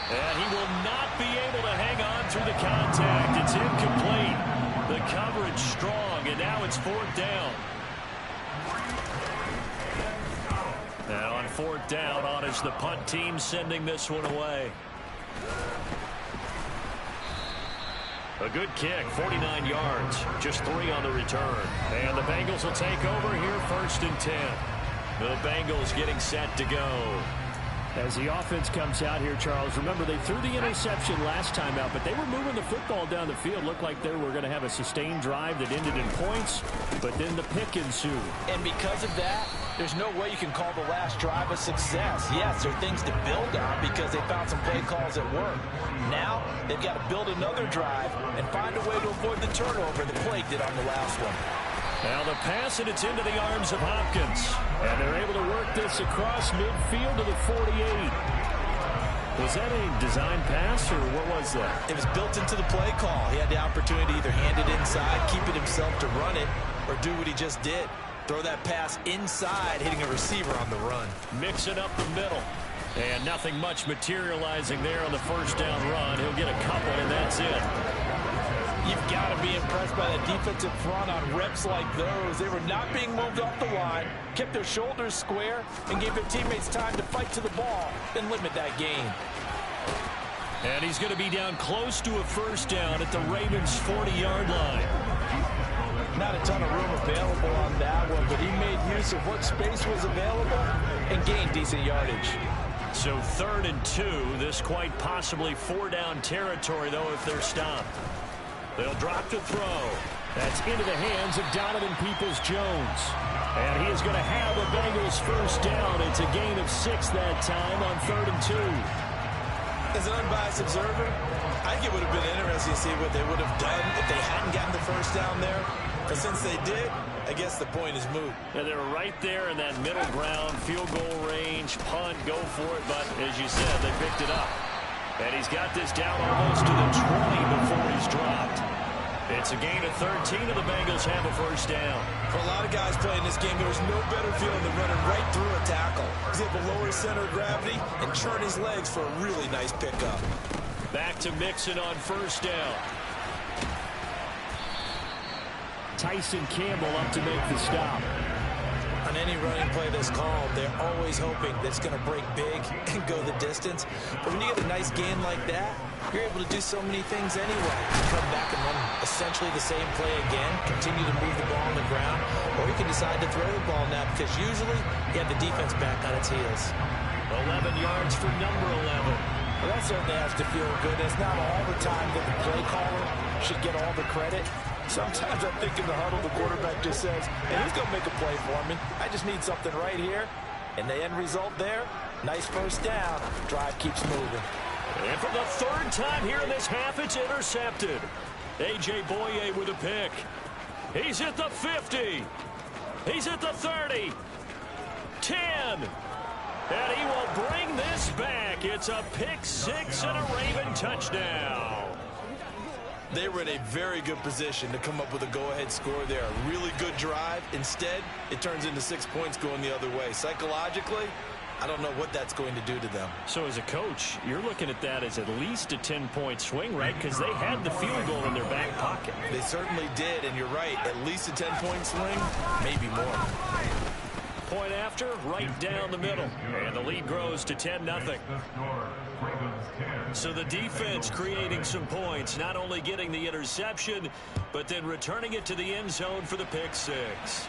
And he will not be able to hang on through the contact. It's incomplete. The coverage strong, and now it's 4th down. And on 4th down, on is the punt team sending this one away. A good kick, 49 yards, just 3 on the return. And the Bengals will take over here 1st and 10. The Bengals getting set to go. As the offense comes out here, Charles, remember they threw the interception last time out, but they were moving the football down the field. Looked like they were going to have a sustained drive that ended in points, but then the pick ensued. And because of that, there's no way you can call the last drive a success. Yes, there are things to build on because they found some play calls that work. Now, they've got to build another drive and find a way to avoid the turnover that plagued it on the last one. Now the pass, and it's into the arms of Hopkins. And they're able to work this across midfield to the 48. Was that a design pass, or what was that? It was built into the play call. He had the opportunity to either hand it inside, keep it himself to run it, or do what he just did. Throw that pass inside, hitting a receiver on the run. Mixing up the middle. And nothing much materializing there on the 1st down run. He'll get a couple, and that's it. You've got to be impressed by that defensive front on reps like those. They were not being moved off the line, kept their shoulders square, and gave their teammates time to fight to the ball, then limit that gain. And he's going to be down close to a 1st down at the Ravens' 40-yard line. Not a ton of room available on that one, but he made use of what space was available and gained decent yardage. So 3rd and 2, this quite possibly 4-down territory, though, if they're stopped. They'll drop to throw. That's into the hands of Donovan Peoples-Jones. And he is going to have a Bengals 1st down. It's a gain of 6 that time on 3rd and 2. As an unbiased observer, I think it would have been interesting to see what they would have done if they hadn't gotten the 1st down there. But since they did, I guess the point is moot. Yeah, they were right there in that middle ground, field goal range, punt, go for it. But as you said, they picked it up. And he's got this down almost to the 20 before he's dropped. It's a gain of 13, and the Bengals have a 1st down. For a lot of guys playing this game, there's no better feeling than running right through a tackle. He's able to lower his center of gravity and churn his legs for a really nice pickup. Back to Mixon on 1st down. Tyson Campbell up to make the stop. On any running play that's called, they're always hoping that it's going to break big and go the distance. But when you get a nice gain like that, you're able to do so many things anyway. You come back and run essentially the same play again, continue to move the ball on the ground, or you can decide to throw the ball now because usually you have the defense back on its heels. 11 yards for number 11. Well, that certainly has to feel good. It's not all the time that the play caller should get all the credit. Sometimes I think in the huddle, the quarterback just says, hey, who's going to make a play for me? I just need something right here. And the end result there, nice 1st down. Drive keeps moving. And for the 3rd time here in this half, it's intercepted. A.J. Boye with a pick. He's at the 50. He's at the 30. 10. And he will bring this back. It's a pick 6 and a Raven touchdown. They were in a very good position to come up with a go-ahead score there. A really good drive. Instead, it turns into 6 points going the other way. Psychologically, I don't know what that's going to do to them. So as a coach, you're looking at that as at least a 10-point swing, right? Because they had the field goal in their back pocket. They certainly did, and you're right. At least a 10-point swing, maybe more. point after, right down the middle. And the lead grows to 10-0. So the defense creating some points, not only getting the interception, but then returning it to the end zone for the pick six.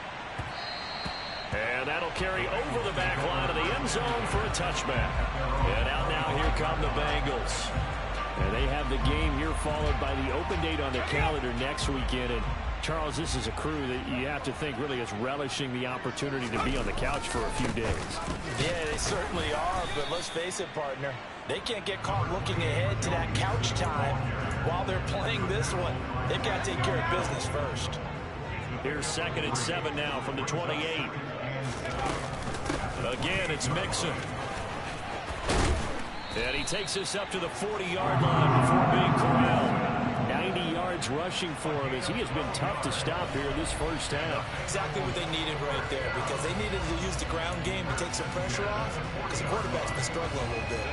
And that'll carry over the back line of the end zone for a touchback. And out now, here come the Bengals. And they have the game here followed by the open date on their calendar next weekend. And Charles, this is a crew that you have to think really is relishing the opportunity to be on the couch for a few days. Yeah, they certainly are, but let's face it, partner. They can't get caught looking ahead to that couch time while they're playing this one. They've got to take care of business first. Here's 2nd and 7 now from the 28. Again, it's Mixon. And he takes us up to the 40-yard line before being corralled. 90 yards rushing for him as he has been tough to stop here this first half. Exactly what they needed right there, because they needed to use the ground game to take some pressure off, because the quarterback's been struggling a little bit.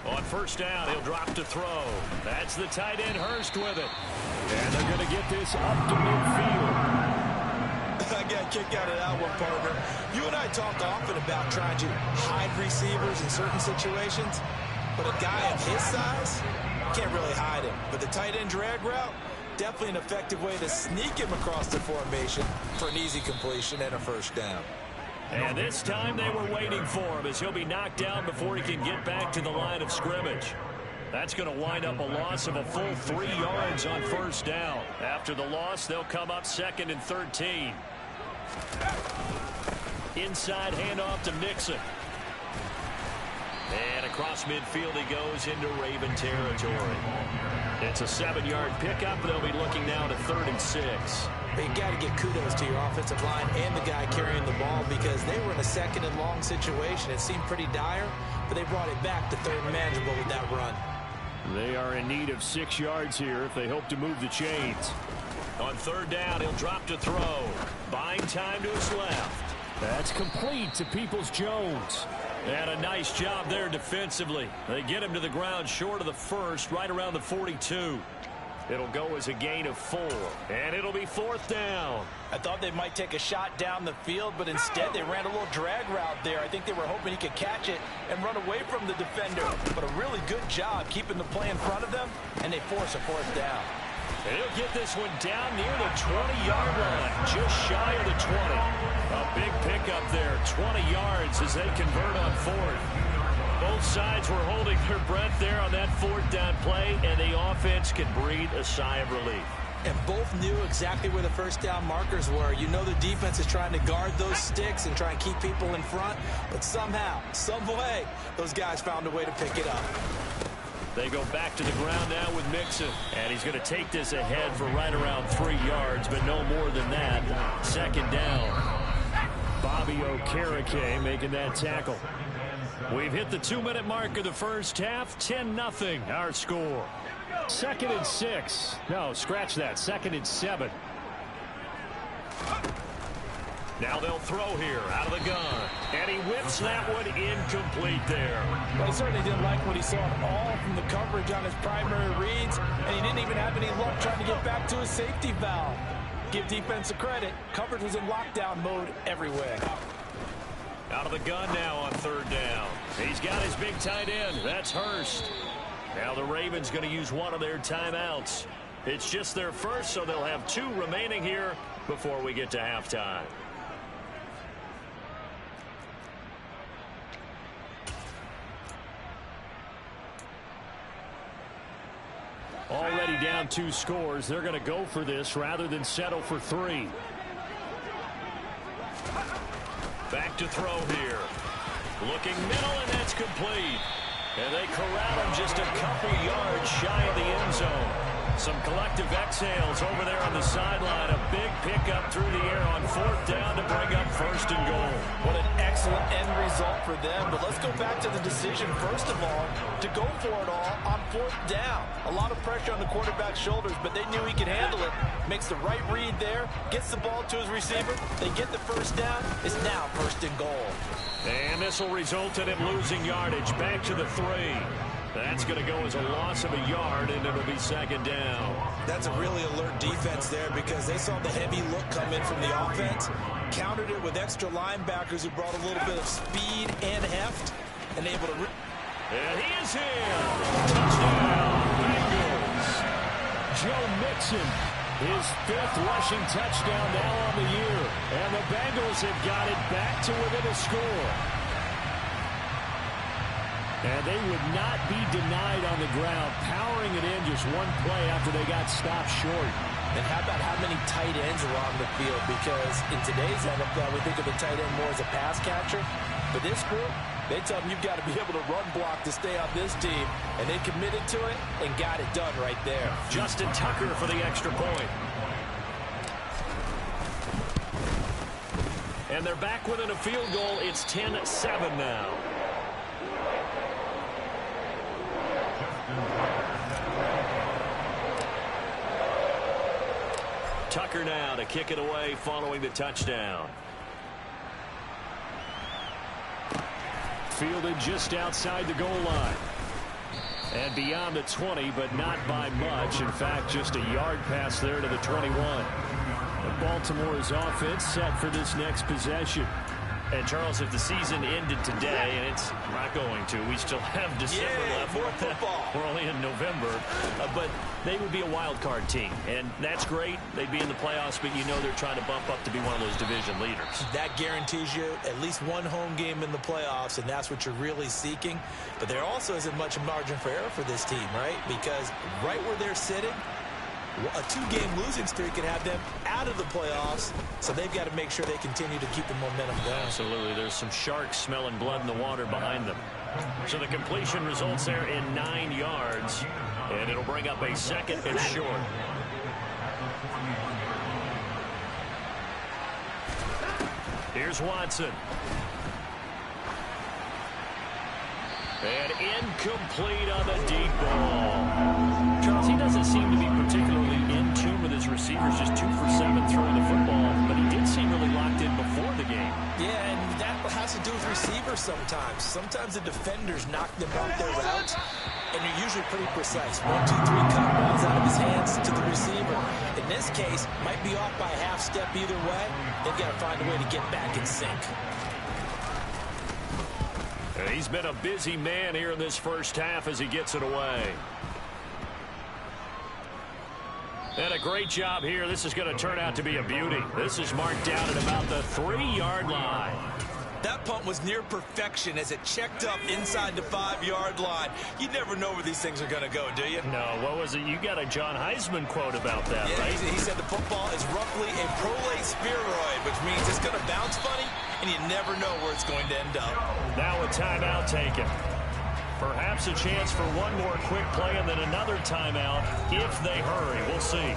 On first down, he'll drop to throw. That's the tight end, Hurst, with it. And they're going to get this up to midfield. I got a kick out of that one, partner. You and I talk often about trying to hide receivers in certain situations, but a guy of his size can't really hide him. But the tight end drag route, definitely an effective way to sneak him across the formation for an easy completion and a first down. And this time they were waiting for him as he'll be knocked down before he can get back to the line of scrimmage. That's going to wind up a loss of a full 3 yards on first down. After the loss, they'll come up 2nd and 13. Inside handoff to Mixon. And across midfield he goes into Raven territory. It's a 7-yard pickup. They'll be looking now to 3rd and 6. You got to give kudos to your offensive line and the guy carrying the ball, because they were in a 2nd and long situation. It seemed pretty dire, but they brought it back to 3rd and manageable with that run. They are in need of 6 yards here if they hope to move the chains. On 3rd down, he'll drop to throw. Buying time to his left. That's complete to Peoples-Jones. And a nice job there defensively. They get him to the ground short of the first, right around the 42. It'll go as a gain of 4. And it'll be 4th down. I thought they might take a shot down the field, but instead they ran a little drag route there. I think they were hoping he could catch it and run away from the defender. But a really good job keeping the play in front of them, and they force a 4th down. And he'll get this one down near the 20-yard line, just shy of the 20. A big pickup there, 20 yards as they convert on 4th. Both sides were holding their breath there on that 4th down play, and the offense can breathe a sigh of relief. And both knew exactly where the first down markers were. You know the defense is trying to guard those sticks and try and keep people in front, but somehow, some way, those guys found a way to pick it up. They go back to the ground now with Mixon, and he's going to take this ahead for right around 3 yards, but no more than that. 2nd down. Bobby Okereke making that tackle. We've hit the 2-minute mark of the first half. 10-0 our score. 2nd and 6. No, scratch that. 2nd and 7. Now they'll throw here out of the gun. And he whips that one incomplete there. Well, he certainly didn't like what he saw at all from the coverage on his primary reads, and he didn't even have any luck trying to get back to his safety valve. Give defense a credit. Coverage was in lockdown mode everywhere. Out of the gun now on 3rd down. He's got his big tight end. That's Hurst. Now the Ravens going to use one of their timeouts. It's just their first, so they'll have 2 remaining here before we get to halftime. Already down 2 scores. They're going to go for this rather than settle for 3. Back to throw here. Looking middle, and that's complete. And they corral him just a couple yards shy of the end zone. Some collective exhales over there on the sideline. A big pickup through the air on 4th down to bring up 1st and goal. What an excellent end result for them. But let's go back to the decision, first of all, to go for it all on 4th down. A lot of pressure on the quarterback's shoulders, but they knew he could handle it. Makes the right read there, gets the ball to his receiver. They get the 1st down. It's now 1st and goal. And this will result in him losing yardage back to the 3. That's going to go as a loss of a yard, and it'll be second down. That's a really alert defense there because they saw the heavy look come in from the offense, countered it with extra linebackers who brought a little bit of speed and heft, and able to... And he is in. Touchdown, Bengals. Joe Mixon, his 5th rushing touchdown now on the year. And the Bengals have got it back to within a score. And they would not be denied on the ground, powering it in just one play after they got stopped short. And how about how many tight ends are on the field? Because in today's NFL, we think of the tight end more as a pass catcher. But this group, they tell them you've got to be able to run block to stay on this team. And they committed to it and got it done right there. Justin Tucker for the extra point. And they're back within a field goal. It's 10-7 now. Tucker now to kick it away following the touchdown. Fielded just outside the goal line. And beyond the 20, but not by much. In fact, just a yard pass there to the 21. Baltimore's offense set for this next possession. And, Charles, if the season ended today, and it's not going to, we still have December left. More football. We're only in November. But they would be a wild card team. And that's great. They'd be in the playoffs, but you know they're trying to bump up to be one of those division leaders. That guarantees you at least one home game in the playoffs, and that's what you're really seeking. But there also isn't much margin for error for this team, right? Because right where they're sitting, a 2-game losing streak could have them out of the playoffs, so they've got to make sure they continue to keep the momentum going. Absolutely. There's some sharks smelling blood in the water behind them. So the completion results there in 9 yards, and it'll bring up a 2nd and short. Here's Watson. And incomplete on the deep ball. Charles, he doesn't seem to be particularly in tune with his receivers, just 2 for 7 throwing the football, but he did seem really locked in before the game. Yeah, and that has to do with receivers sometimes. Sometimes the defenders knock them off their routes, and they're usually pretty precise. 1, 2, 3 cut balls out of his hands to the receiver. In this case, might be off by a half step either way. They've got to find a way to get back in sync. He's been a busy man here in this first half as he gets it away. And a great job here. This is going to turn out to be a beauty. This is marked down at about the 3-yard line. That punt was near perfection as it checked up inside the 5-yard line. You never know where these things are going to go, do you? No, what was it? You got a John Heisman quote about that, yeah, right? He said the football is roughly a prolate spheroid, which means it's going to bounce funny, and you never know where it's going to end up. Now a timeout taken. Perhaps a chance for one more quick play and then another timeout if they hurry. We'll see.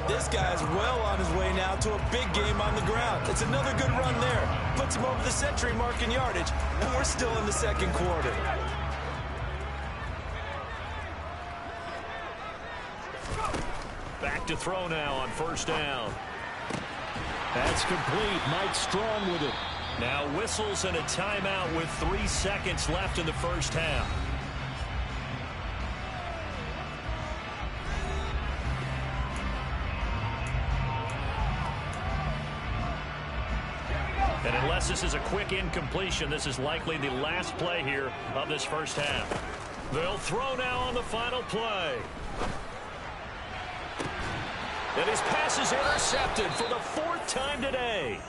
This guy's well on his way now to a big game on the ground. It's another good run there. Puts him over the century mark in yardage, and we're still in the second quarter. Back to throw now on first down. That's complete. Mike Strong with it. Now whistles and a timeout with 3 seconds left in the first half. And unless this is a quick incompletion, this is likely the last play here of this first half. They'll throw now on the final play. And his pass is intercepted for the 4th time today.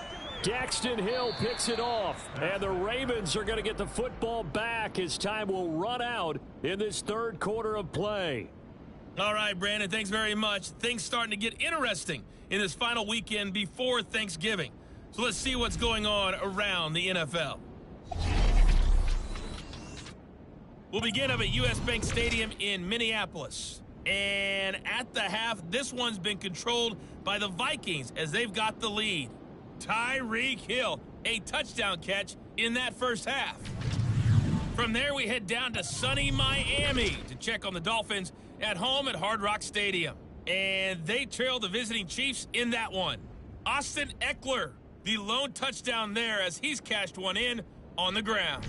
Daxton Hill picks it off, and the Ravens are going to get the football back as time will run out in this 3rd quarter of play. All right, Brandon, thanks very much. Things starting to get interesting in this final weekend before Thanksgiving. So let's see what's going on around the NFL. We'll begin up at U.S. Bank Stadium in Minneapolis. And at the half, this one's been controlled by the Vikings as they've got the lead. Tyreek Hill, a touchdown catch in that first half. From there, we head down to sunny Miami to check on the Dolphins at home at Hard Rock Stadium. And they trail the visiting Chiefs in that one. Austin Eckler, the lone touchdown there as he's cashed one in on the ground.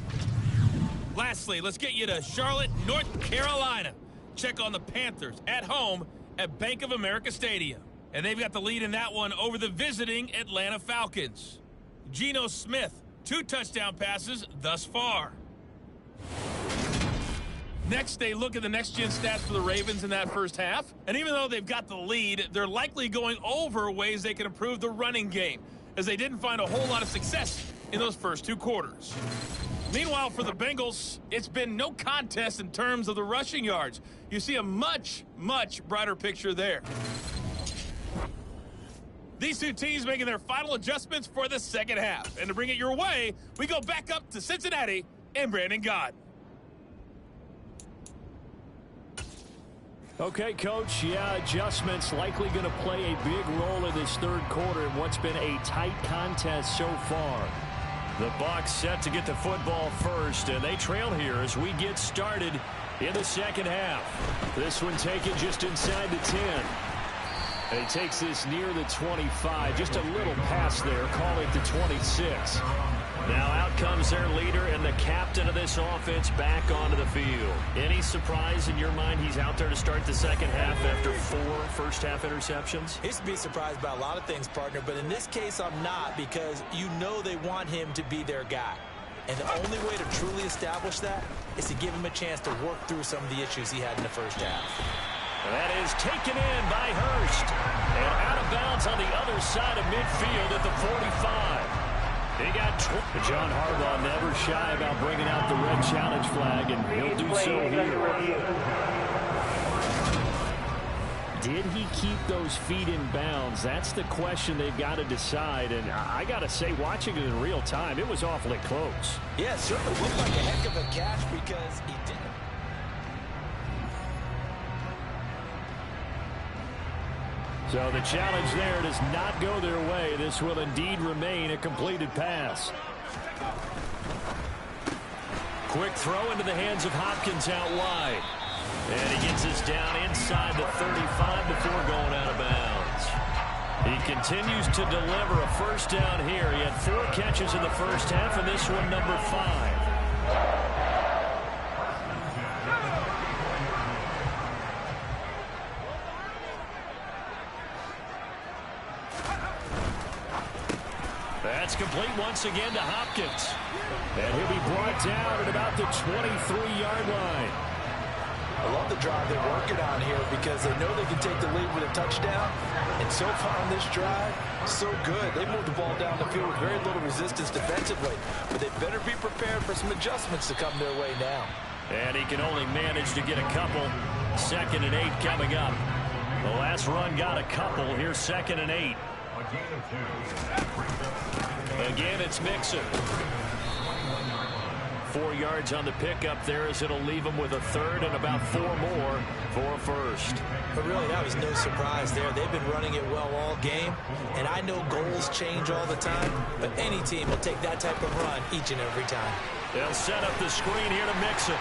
Lastly, let's get you to Charlotte, North Carolina. Check on the Panthers at home at Bank of America Stadium. And they've got the lead in that one over the visiting Atlanta Falcons. Geno Smith, 2 touchdown passes thus far. Next, they look at the next-gen stats for the Ravens in that first half. And even though they've got the lead, they're likely going over ways they can improve the running game, as they didn't find a whole lot of success in those first 2 quarters. Meanwhile, for the Bengals, it's been no contest in terms of the rushing yards. You see a much, much brighter picture there. These 2 teams making their final adjustments for the second half. And to bring it your way, we go back up to Cincinnati and Brandon Gaudin. Okay, Coach, yeah, adjustments likely going to play a big role in this third quarter in what's been a tight contest so far. The Bucs set to get the football first, and they trail here as we get started in the second half. This one taken just inside the 10. And he takes this near the 25. Just a little pass there. Call it the 26. Now out comes their leader and the captain of this offense back onto the field. Any surprise in your mind he's out there to start the second half after 4 first-half interceptions? He's to be surprised by a lot of things, partner, but in this case I'm not, because you know they want him to be their guy. And the only way to truly establish that is to give him a chance to work through some of the issues he had in the first half. That is taken in by Hurst. And out of bounds on the other side of midfield at the 45. He got John Harbaugh never shy about bringing out the red challenge flag, and he'll do so here. Did he keep those feet in bounds? That's the question they've got to decide. And I got to say, watching it in real time, it was awfully close. Yeah, it certainly looked like a heck of a catch because he didn't. So the challenge there does not go their way. This will indeed remain a completed pass. Quick throw into the hands of Hopkins out wide. And he gets us down inside the 35 before going out of bounds. He continues to deliver a first down here. He had 4 catches in the first half, and this one number 5. That's complete once again to Hopkins. And he'll be brought down at about the 23-yard line. I love the drive they're working on here because they know they can take the lead with a touchdown. And so far on this drive, so good. They moved the ball down the field with very little resistance defensively. But they better be prepared for some adjustments to come their way now. And he can only manage to get a couple. 2nd and 8 coming up. The last run got a couple. Here's 2nd and 8. Again, it's Mixon. 4 yards on the pickup there as it'll leave him with a 3rd and about 4 more for a first. But really, that was no surprise there. They've been running it well all game. And I know goals change all the time, but any team will take that type of run each and every time. They'll set up the screen here to Mixon.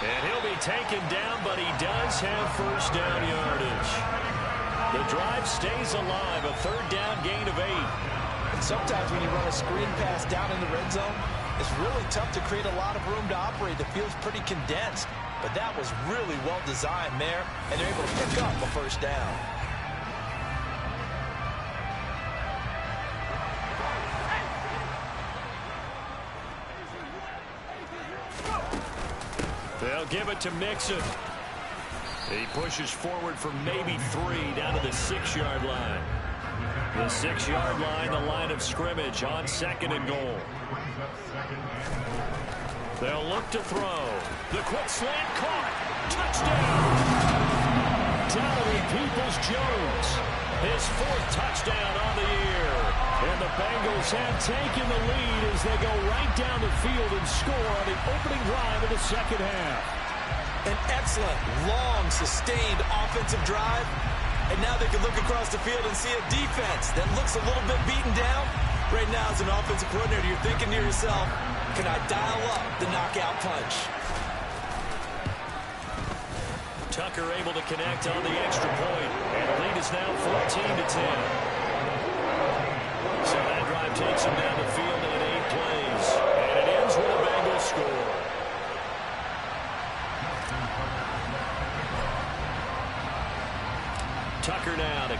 And he'll be taken down, but he does have first down yardage. The drive stays alive, a 3rd down gain of 8. And sometimes when you run a screen pass down in the red zone, it's really tough to create a lot of room to operate. The field's pretty condensed, but that was really well designed there, and they're able to pick up a first down. They'll give it to Mixon. He pushes forward for maybe 3 down to the 6-yard line. The 6-yard line, the line of scrimmage on 2nd and goal. They'll look to throw. The quick slant caught. Touchdown! Donovan Peoples-Jones. His 4th touchdown on the year. And the Bengals have taken the lead as they go right down the field and score on the opening drive of the second half. An excellent, long, sustained offensive drive. And now they can look across the field and see a defense that looks a little bit beaten down. Right now, as an offensive coordinator, you're thinking to yourself, can I dial up the knockout punch? Tucker able to connect on the extra point. And the lead is now 14-10. So that drive takes him down the field in 8 plays. And it ends with a Bengals score.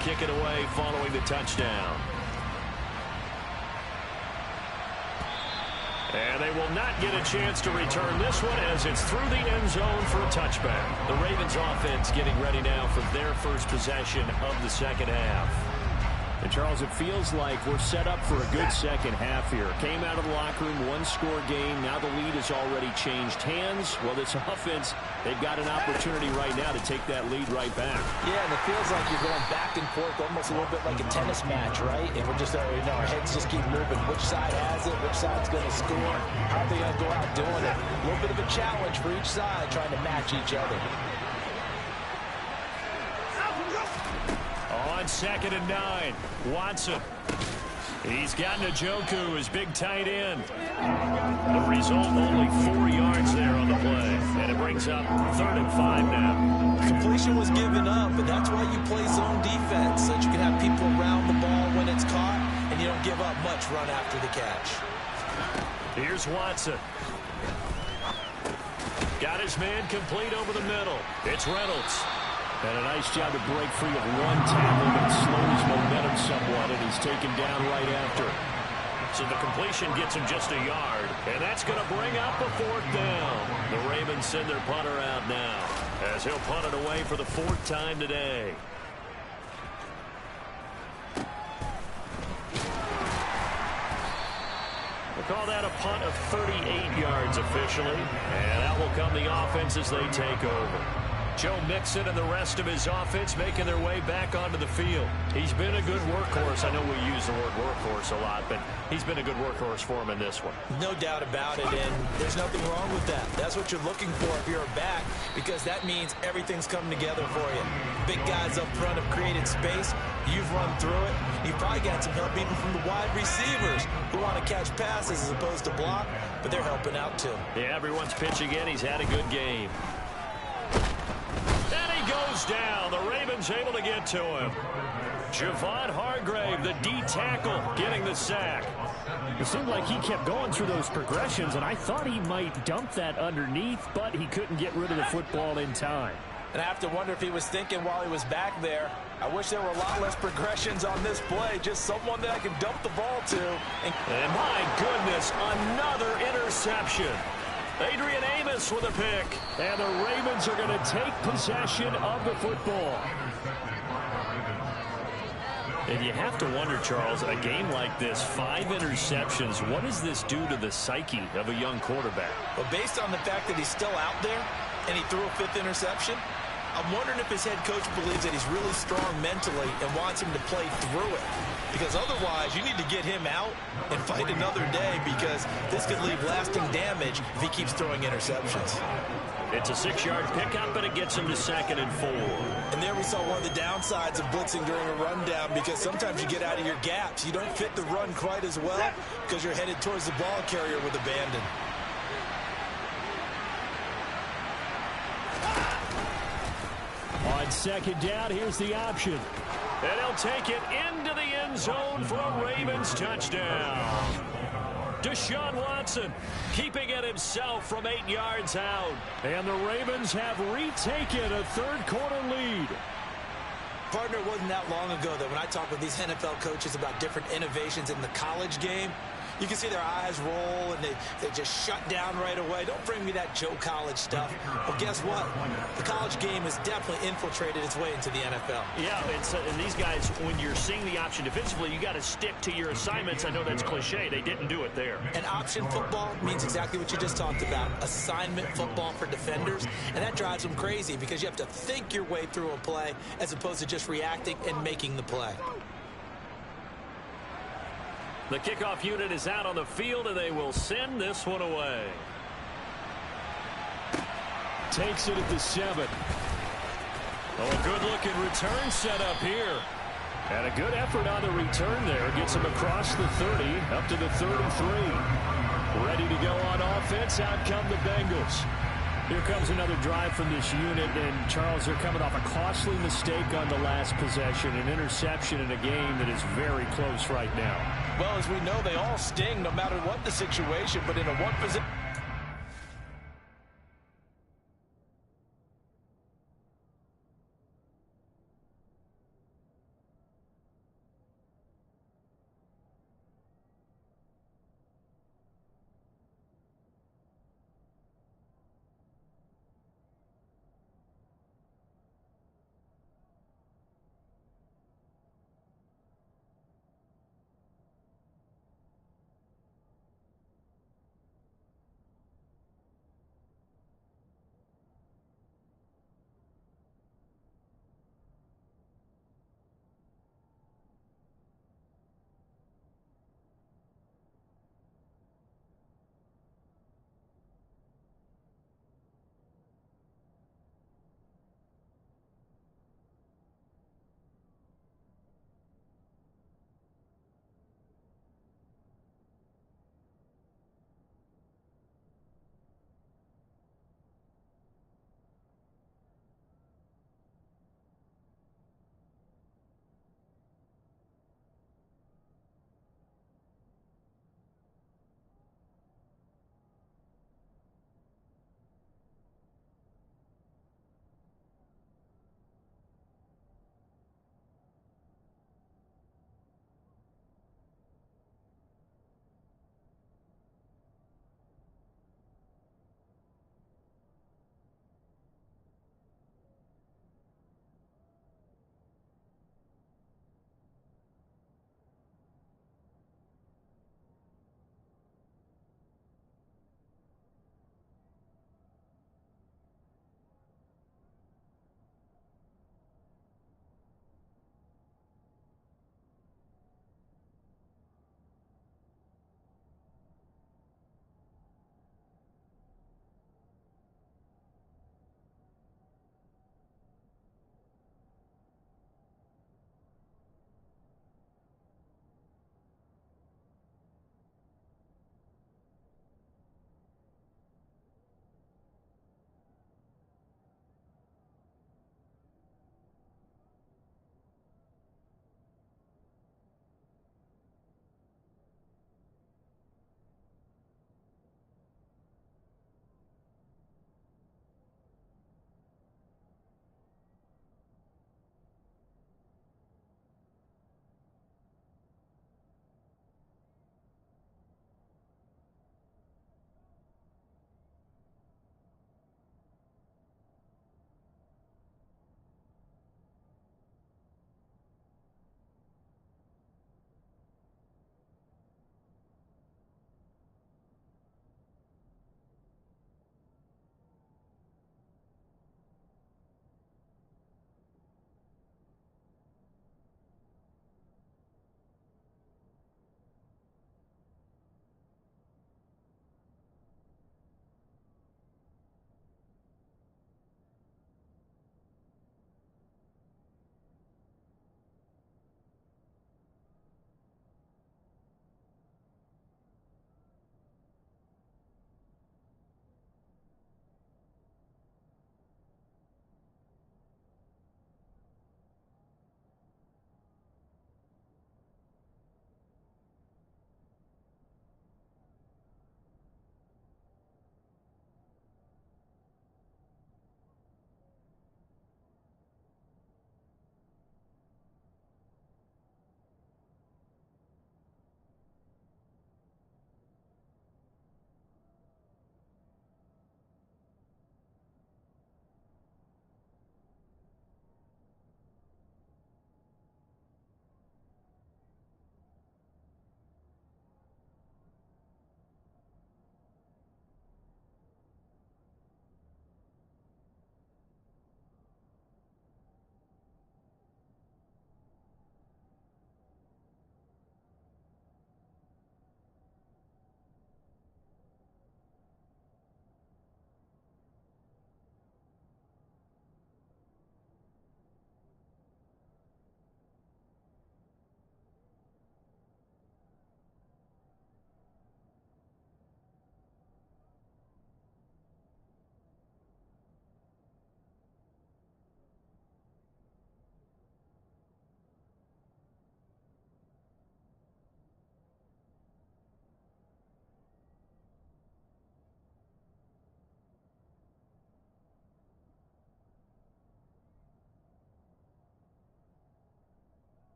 kick it away following the touchdown. And they will not get a chance to return this one as it's through the end zone for a touchback. The Ravens offense getting ready now for their first possession of the second half. And, Charles, it feels like we're set up for a good second half here. Came out of the locker room, one-score game. Now the lead has already changed hands. Well, this offense, they've got an opportunity right now to take that lead right back. Yeah, and it feels like you're going back and forth almost a little bit like a tennis match, right? And we're just, our heads just keep moving. Which side has it? Which side's going to score? How are they going to go out doing it? A little bit of a challenge for each side trying to match each other. On 2nd and 9, Watson. He's got Njoku, his big tight end. The result, only 4 yards there on the play. And it brings up 3rd and 5 now. Completion was given up, but that's why you play zone defense, so that you can have people around the ball when it's caught, and you don't give up much run after the catch. Here's Watson. Got his man complete over the middle. It's Reynolds. And a nice job to break free of one tackle, but it slowed his momentum somewhat, and he's taken down right after. So the completion gets him just a yard, and that's going to bring up a 4th down. The Ravens send their punter out now, as he'll punt it away for the 4th time today. We'll call that a punt of 38 yards officially, and that will come the offense as they take over. Joe Mixon and the rest of his offense making their way back onto the field. He's been a good workhorse. I know we use the word workhorse a lot, but he's been a good workhorse for him in this one. No doubt about it, and there's nothing wrong with that. That's what you're looking for if you're a back, because that means everything's coming together for you. Big guys up front have created space. You've run through it. You've probably got some help even from the wide receivers who want to catch passes as opposed to block, but they're helping out too. Yeah, everyone's pitching in. He's had a good game. And he goes down. The Ravens able to get to him. Javon Hargrave, the D tackle, getting the sack. It seemed like he kept going through those progressions, and I thought he might dump that underneath, but he couldn't get rid of the football in time. And I have to wonder if he was thinking while he was back there, I wish there were a lot less progressions on this play, just someone that I can dump the ball to. And my goodness, another interception. Adrian Amos with a pick. And the Ravens are going to take possession of the football. And you have to wonder, Charles, a game like this, 5 interceptions, what does this do to the psyche of a young quarterback? Well, based on the fact that he's still out there and he threw a 5th interception, I'm wondering if his head coach believes that he's really strong mentally and wants him to play through it. Because otherwise, you need to get him out and fight another day, because this could leave lasting damage if he keeps throwing interceptions. It's a 6-yard pickup, but it gets him to 2nd and 4. And there we saw one of the downsides of blitzing during a rundown, because sometimes you get out of your gaps. You don't fit the run quite as well because you're headed towards the ball carrier with abandon. On 2nd down, here's the option. And he'll take it into the end zone for a Ravens touchdown. Deshaun Watson keeping it himself from 8 yards out. And the Ravens have retaken a 3rd quarter lead. Partner, it wasn't that long ago that when I talk with these NFL coaches about different innovations in the college game, you can see their eyes roll and they just shut down right away. Don't bring me that Joe College stuff. Well, guess what? The college game has definitely infiltrated its way into the NFL. Yeah, and these guys, when you're seeing the option defensively, you got to stick to your assignments. I know that's cliche. They didn't do it there. And option football means exactly what you just talked about. Assignment football for defenders. And that drives them crazy because you have to think your way through a play as opposed to just reacting and making the play. The kickoff unit is out on the field, and they will send this one away. Takes it at the 7. Oh, a good-looking return set up here. And a good effort on the return there. Gets him across the 30, up to the 33. Ready to go on offense. Out come the Bengals. Here comes another drive from this unit, and Charles, they're coming off a costly mistake on the last possession, an interception in a game that is very close right now. Well, as we know, they all sting no matter what the situation, but in a one position.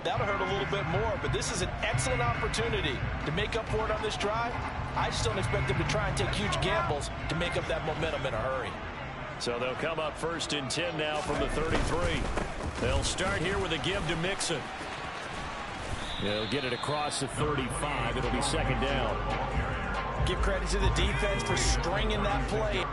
That'll hurt a little bit more, but this is an excellent opportunity to make up for it on this drive. I just don't expect them to try and take huge gambles to make up that momentum in a hurry. So they'll come up 1st and 10 now from the 33. They'll start here with a give to Mixon. They'll get it across the 35. It'll be 2nd down. Give credit to the defense for stringing that play.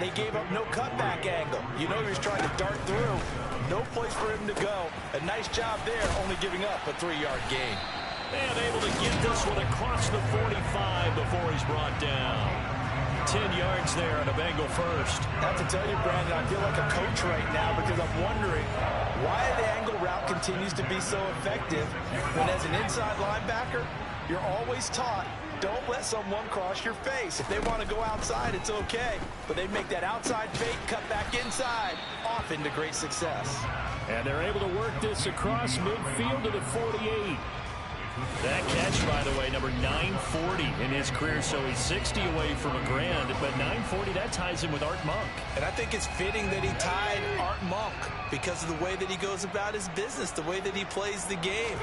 they gave up no cutback angle. You know he was trying to dart through. No place for him to go. A nice job there, only giving up a 3-yard gain. And able to get this one across the 45 before he's brought down. 10 yards there on a Bengal first. I have to tell you, Brandon, I feel like a coach right now because I'm wondering why the angle route continues to be so effective when as an inside linebacker, you're always taught, don't let someone cross your face. If they want to go outside, it's okay. But they make that outside fake, cut back inside, often to great success. And they're able to work this across midfield to the 48. That catch, by the way, number 940 in his career, so he's 60 away from a grand, but 940, that ties him with Art Monk. And I think it's fitting that he tied Art Monk because of the way that he goes about his business, the way that he plays the game.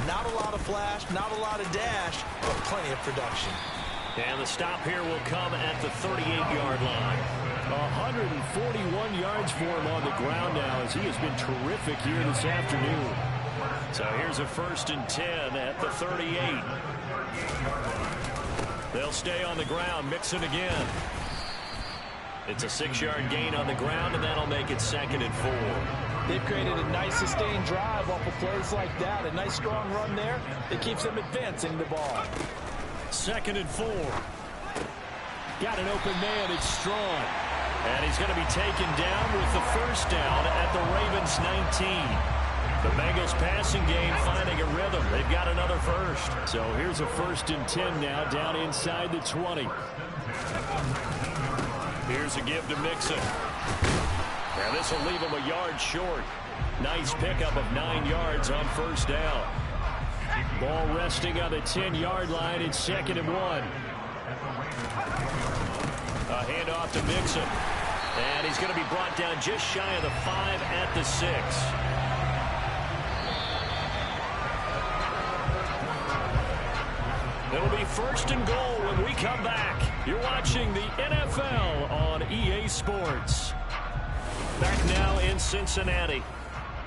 Not a lot of flash, not a lot of dash, but plenty of production. And the stop here will come at the 38-yard line. 141 yards for him on the ground now as he has been terrific here this afternoon. So here's a 1st and 10 at the 38. They'll stay on the ground, Mixon again. It's a 6-yard gain on the ground, and that'll make it 2nd and 4. They've created a nice sustained drive off of plays like that. A nice strong run there that keeps them advancing the ball. 2nd and 4. Got an open man. It's Strong. And he's going to be taken down with the first down at the Ravens 19. The Bengals passing game finding a rhythm. They've got another first. So here's a 1st and 10 now down inside the 20. Here's a give to Mixon. And this will leave him a yard short. Nice pickup of 9 yards on 1st down. Ball resting on the 10-yard line. It's 2nd and 1. A handoff to Mixon. And he's going to be brought down just shy of the 5 at the 6. It'll be 1st and goal when we come back. You're watching the NFL on EA Sports. Back now in Cincinnati.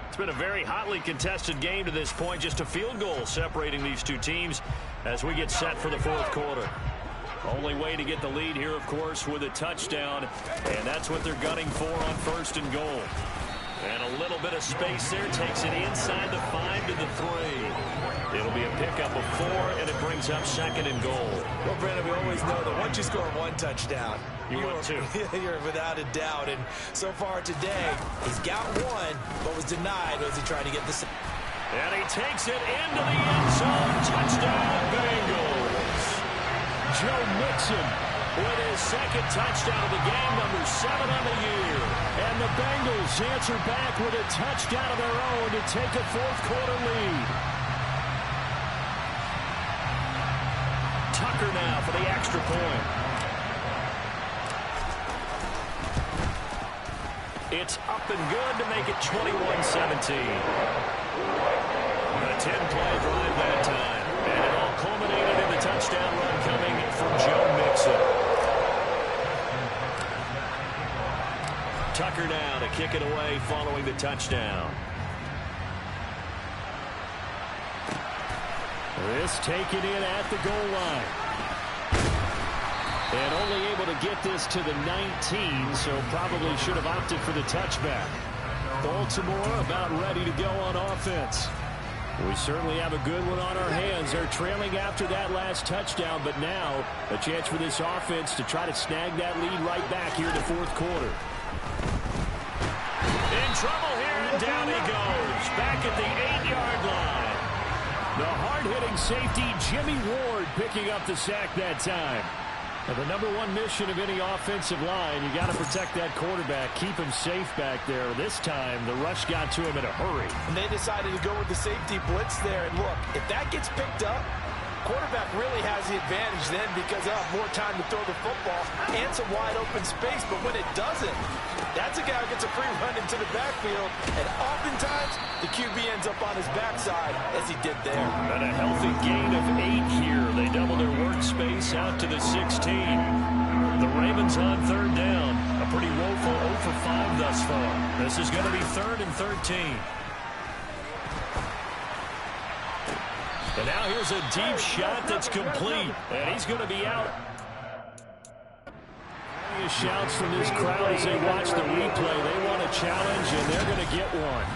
It's been a very hotly contested game to this point. Just a field goal separating these two teams as we get set for the 4th quarter. Only way to get the lead here, of course, with a touchdown. And that's what they're gunning for on 1st and goal. And a little bit of space there takes it inside the 5 to the 3. It'll be a pickup of 4, and it brings up 2nd and goal. Well, Brandon, we always know that once you score 1 touchdown, you're without a doubt. And so far today, he's got 1, but was denied as he tried to get the... And he takes it into the end zone. Touchdown, Bengals. Joe Mixon with his 2nd touchdown of the game, number 7 on the year. And the Bengals answer back with a touchdown of their own to take a 4th quarter lead. Tucker now for the extra point. It's up and good to make it 21-17. A 10-play drive that time. And it all culminated in the touchdown run coming from Joe Mixon. Tucker now to kick it away following the touchdown. This taken in at the goal line. And only able to get this to the 19, so probably should have opted for the touchback. Baltimore about ready to go on offense. We certainly have a good one on our hands. They're trailing after that last touchdown, but now a chance for this offense to try to snag that lead right back here in the 4th quarter. In trouble here, and down he goes. Back at the 8-yard line. The hard-hitting safety, Jimmy Ward, picking up the sack that time. And the number 1 mission of any offensive line, you got to protect that quarterback, keep him safe back there. This time, the rush got to him in a hurry. And they decided to go with the safety blitz there. And look, if that gets picked up, quarterback really has the advantage then because they'll have more time to throw the football and some wide open space. But when it doesn't, that's a guy who gets a free run into the backfield. And oftentimes, the QB ends up on his backside as he did there. And a healthy gain of 8 here. They double their workspace out to the 16. The Ravens on 3rd down. A pretty woeful 0 for 5 thus far. This is going to be 3rd and 13. And now here's a deep shot that's complete. And he's going to be out. Various shouts from this crowd as they watch the replay. They want a challenge, and they're going to get one.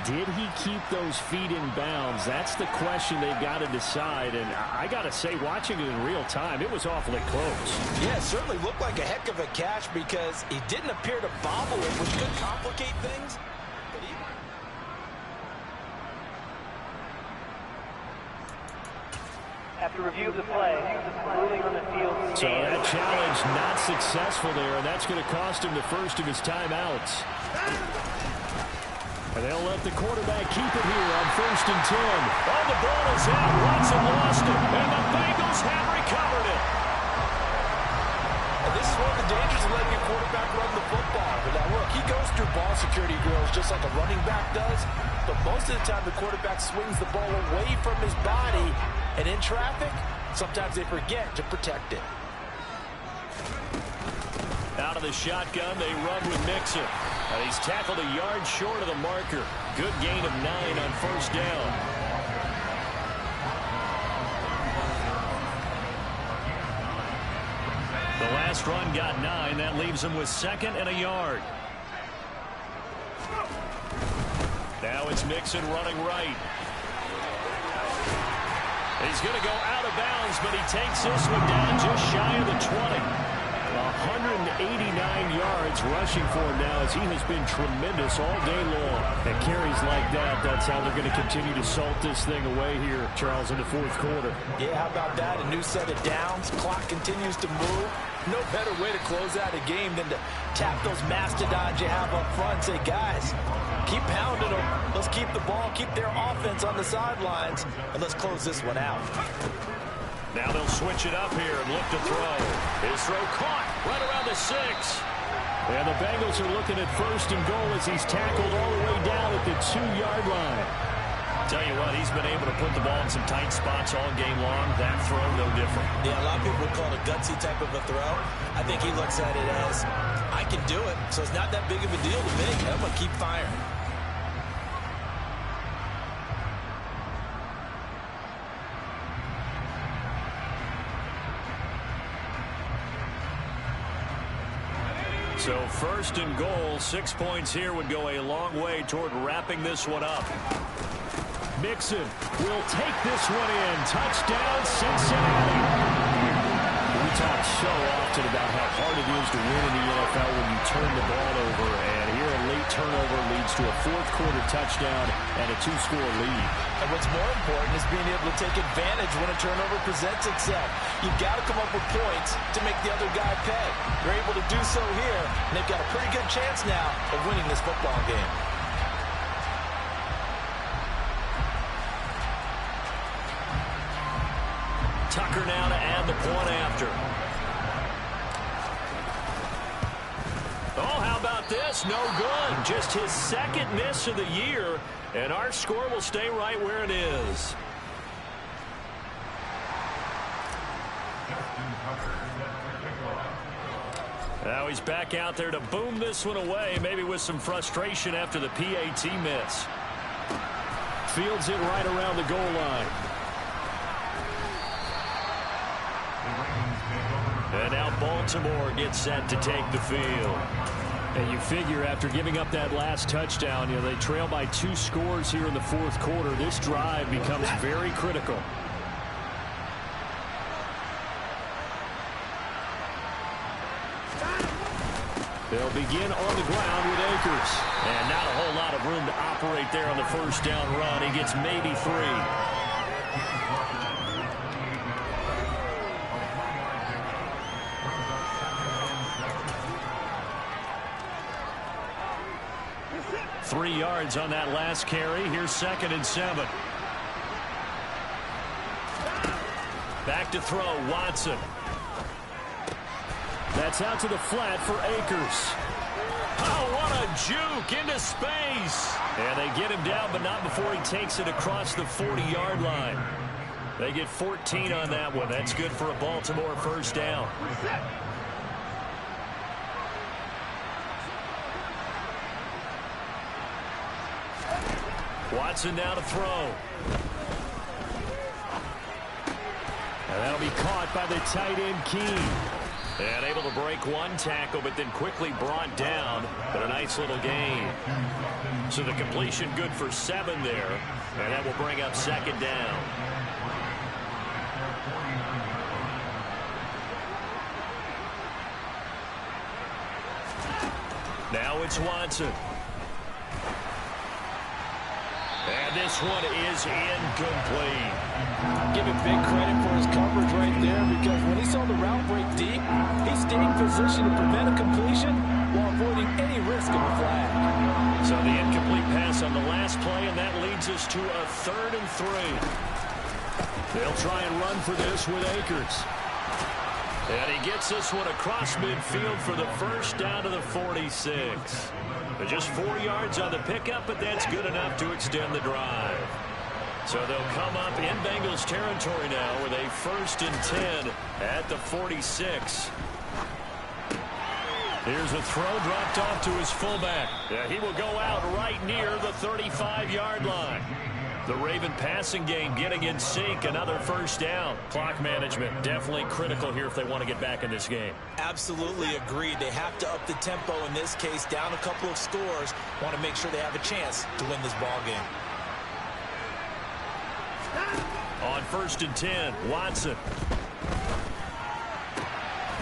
Did he keep those feet in bounds? That's the question they've got to decide. And I got to say, watching it in real time, it was awfully close. Yeah, it certainly looked like a heck of a catch because he didn't appear to bobble it, which could complicate things. After review of the play, ruling on the field. So that challenge not successful there, and that's going to cost him the first of his timeouts. And they'll let the quarterback keep it here on 1st and 10. Oh, the ball is out. Watson lost it, and the Bengals have recovered it. And this is one of the dangers of letting your quarterback run the football. But now look, he goes through ball security drills just like a running back does. But most of the time, the quarterback swings the ball away from his body. And in traffic, sometimes they forget to protect it. Out of the shotgun, they run with Mixon. And he's tackled a yard short of the marker. Good gain of 9 on 1st down. The last run got 9. That leaves him with 2nd and a yard. Now it's Mixon running right. He's going to go out of bounds, but he takes this one down just shy of the 20. 189 yards rushing for him now as he has been tremendous all day long. And carries like that, that's how they're going to continue to salt this thing away here, Charles, in the 4th quarter. Yeah, how about that? A new set of downs. Clock continues to move. No better way to close out a game than to tap those mastodons you have up front and say, guys, keep pounding them. Let's keep the ball, keep their offense on the sidelines, and let's close this one out. Now they'll switch it up here and look to throw. His throw caught right around the 6. And the Bengals are looking at 1st and goal as he's tackled all the way down at the 2-yard line. Tell you what, he's been able to put the ball in some tight spots all game long. That throw, no different. Yeah, a lot of people would call it a gutsy type of a throw. I think he looks at it as, I can do it, so it's not that big of a deal to me. I'm going to keep firing. So 1st and goal, 6 points here would go a long way toward wrapping this one up. Mixon will take this one in. Touchdown, Cincinnati. We talk so often about how hard it is to win in the NFL when you turn the ball over. And here a late turnover leads to a 4th quarter touchdown and a 2-score lead. And what's more important is being able to take advantage when a turnover presents itself. You've got to come up with points to make the other guy pay. They're able to do so here, and they've got a pretty good chance now of winning this football game. Tucker now to add the point after. Oh, how about this? No good. Just his 2nd miss of the year, and our score will stay right where it is. Now he's back out there to boom this one away, maybe with some frustration after the PAT miss. Fields it right around the goal line. And now Baltimore gets set to take the field. And you figure after giving up that last touchdown, they trail by 2 scores here in the 4th quarter. This drive becomes very critical. They'll begin on the ground with Akers. And not a whole lot of room to operate there on the 1st down run. He gets maybe 3. Three yards on that last carry. Here's 2nd and 7. Back to throw, Watson. That's out to the flat for Akers. Oh, what a juke into space. And they get him down, but not before he takes it across the 40-yard line. They get 14 on that one. That's good for a Baltimore 1st down. Watson now to throw. And that'll be caught by the tight end, Keene. And able to break one tackle, but then quickly brought down. But a nice little gain. So the completion good for 7 there. And that will bring up 2nd down. Now it's Watson. And this one is incomplete. Give him big credit for his coverage right there, because when he saw the route break deep, he stayed in position to prevent a completion while avoiding any risk of a flag. So the incomplete pass on the last play, and that leads us to a 3rd and 3. They'll try and run for this with Akers. And he gets this one across midfield for the first down to the 46. Just 4 yards on the pickup, but that's good enough to extend the drive. So they'll come up in Bengals territory now with a 1st and 10 at the 46. Here's a throw dropped off to his fullback. Yeah, he will go out right near the 35-yard line. The Raven passing game getting in sync, another 1st down. Clock management definitely critical here if they want to get back in this game. Absolutely agreed. They have to up the tempo in this case, down a couple of scores. Want to make sure they have a chance to win this ball game. On 1st and 10, Watson.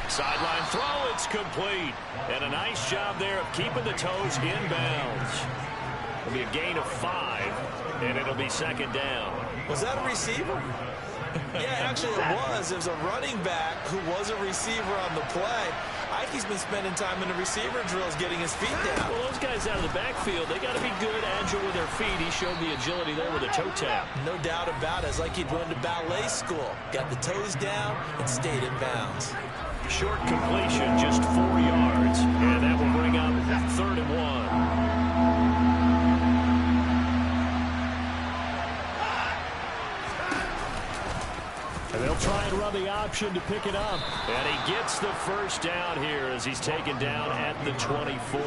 Sideline throw, it's complete. And a nice job there of keeping the toes inbounds. It'll be a gain of 5, and it'll be 2nd down. Was that a receiver? Yeah, actually it was. It was a running back who was a receiver on the play. Ike's been spending time in the receiver drills getting his feet down. Well, those guys out of the backfield, they got to be good, agile with their feet. He showed the agility there with a toe tap. No doubt about it. It's like he'd run to ballet school. Got the toes down and stayed in bounds. Short completion, just 4 yards, and that will bring up 3rd and 1. And they'll try and run the option to pick it up. And he gets the 1st down here as he's taken down at the 24.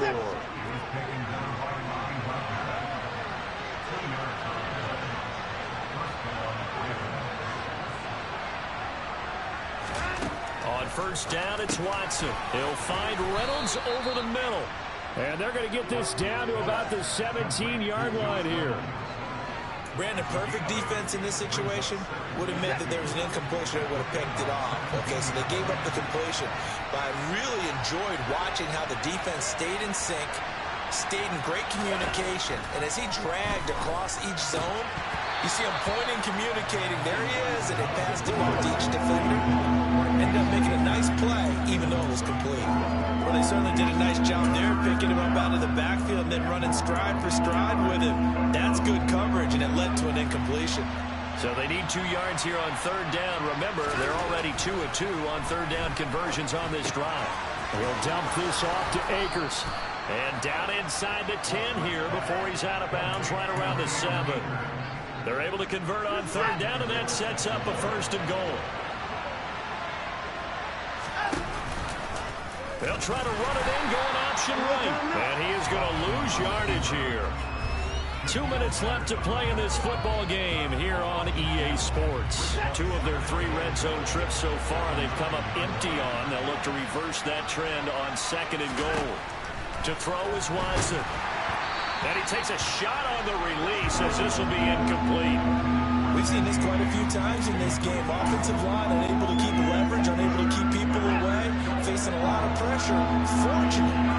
On 1st down, it's Watson. He'll find Reynolds over the middle. And they're going to get this down to about the 17-yard line here. Brandon, perfect defense in this situation would admit that there was an incompletion. They would have picked it off. Okay, so they gave up the completion. But I really enjoyed watching how the defense stayed in sync, stayed in great communication. And as he dragged across each zone, you see him pointing, communicating. There he is, and it passed him off to each defender. Ended up making a nice play, even though it was complete. Well, they certainly did a nice job there, picking him up out of the backfield and then running stride for stride with him. That's good coverage, and it led to an incompletion. So they need 2 yards here on 3rd down. Remember, they're already 2 of 2 on 3rd down conversions on this drive. He'll dump this off to Akers. And down inside the 10 here before he's out of bounds, right around the 7. They're able to convert on 3rd down, and that sets up a 1st and goal. They'll try to run it in, going option right. And he is going to lose yardage here. 2 minutes left to play in this football game here on EA Sports. 2 of their 3 red zone trips so far they've come up empty on. They'll look to reverse that trend on 2nd and goal. To throw is Watson. And he takes a shot on the release as this will be incomplete. We've seen this quite a few times in this game. Offensive line unable to keep leverage, unable to keep people away, facing a lot of pressure.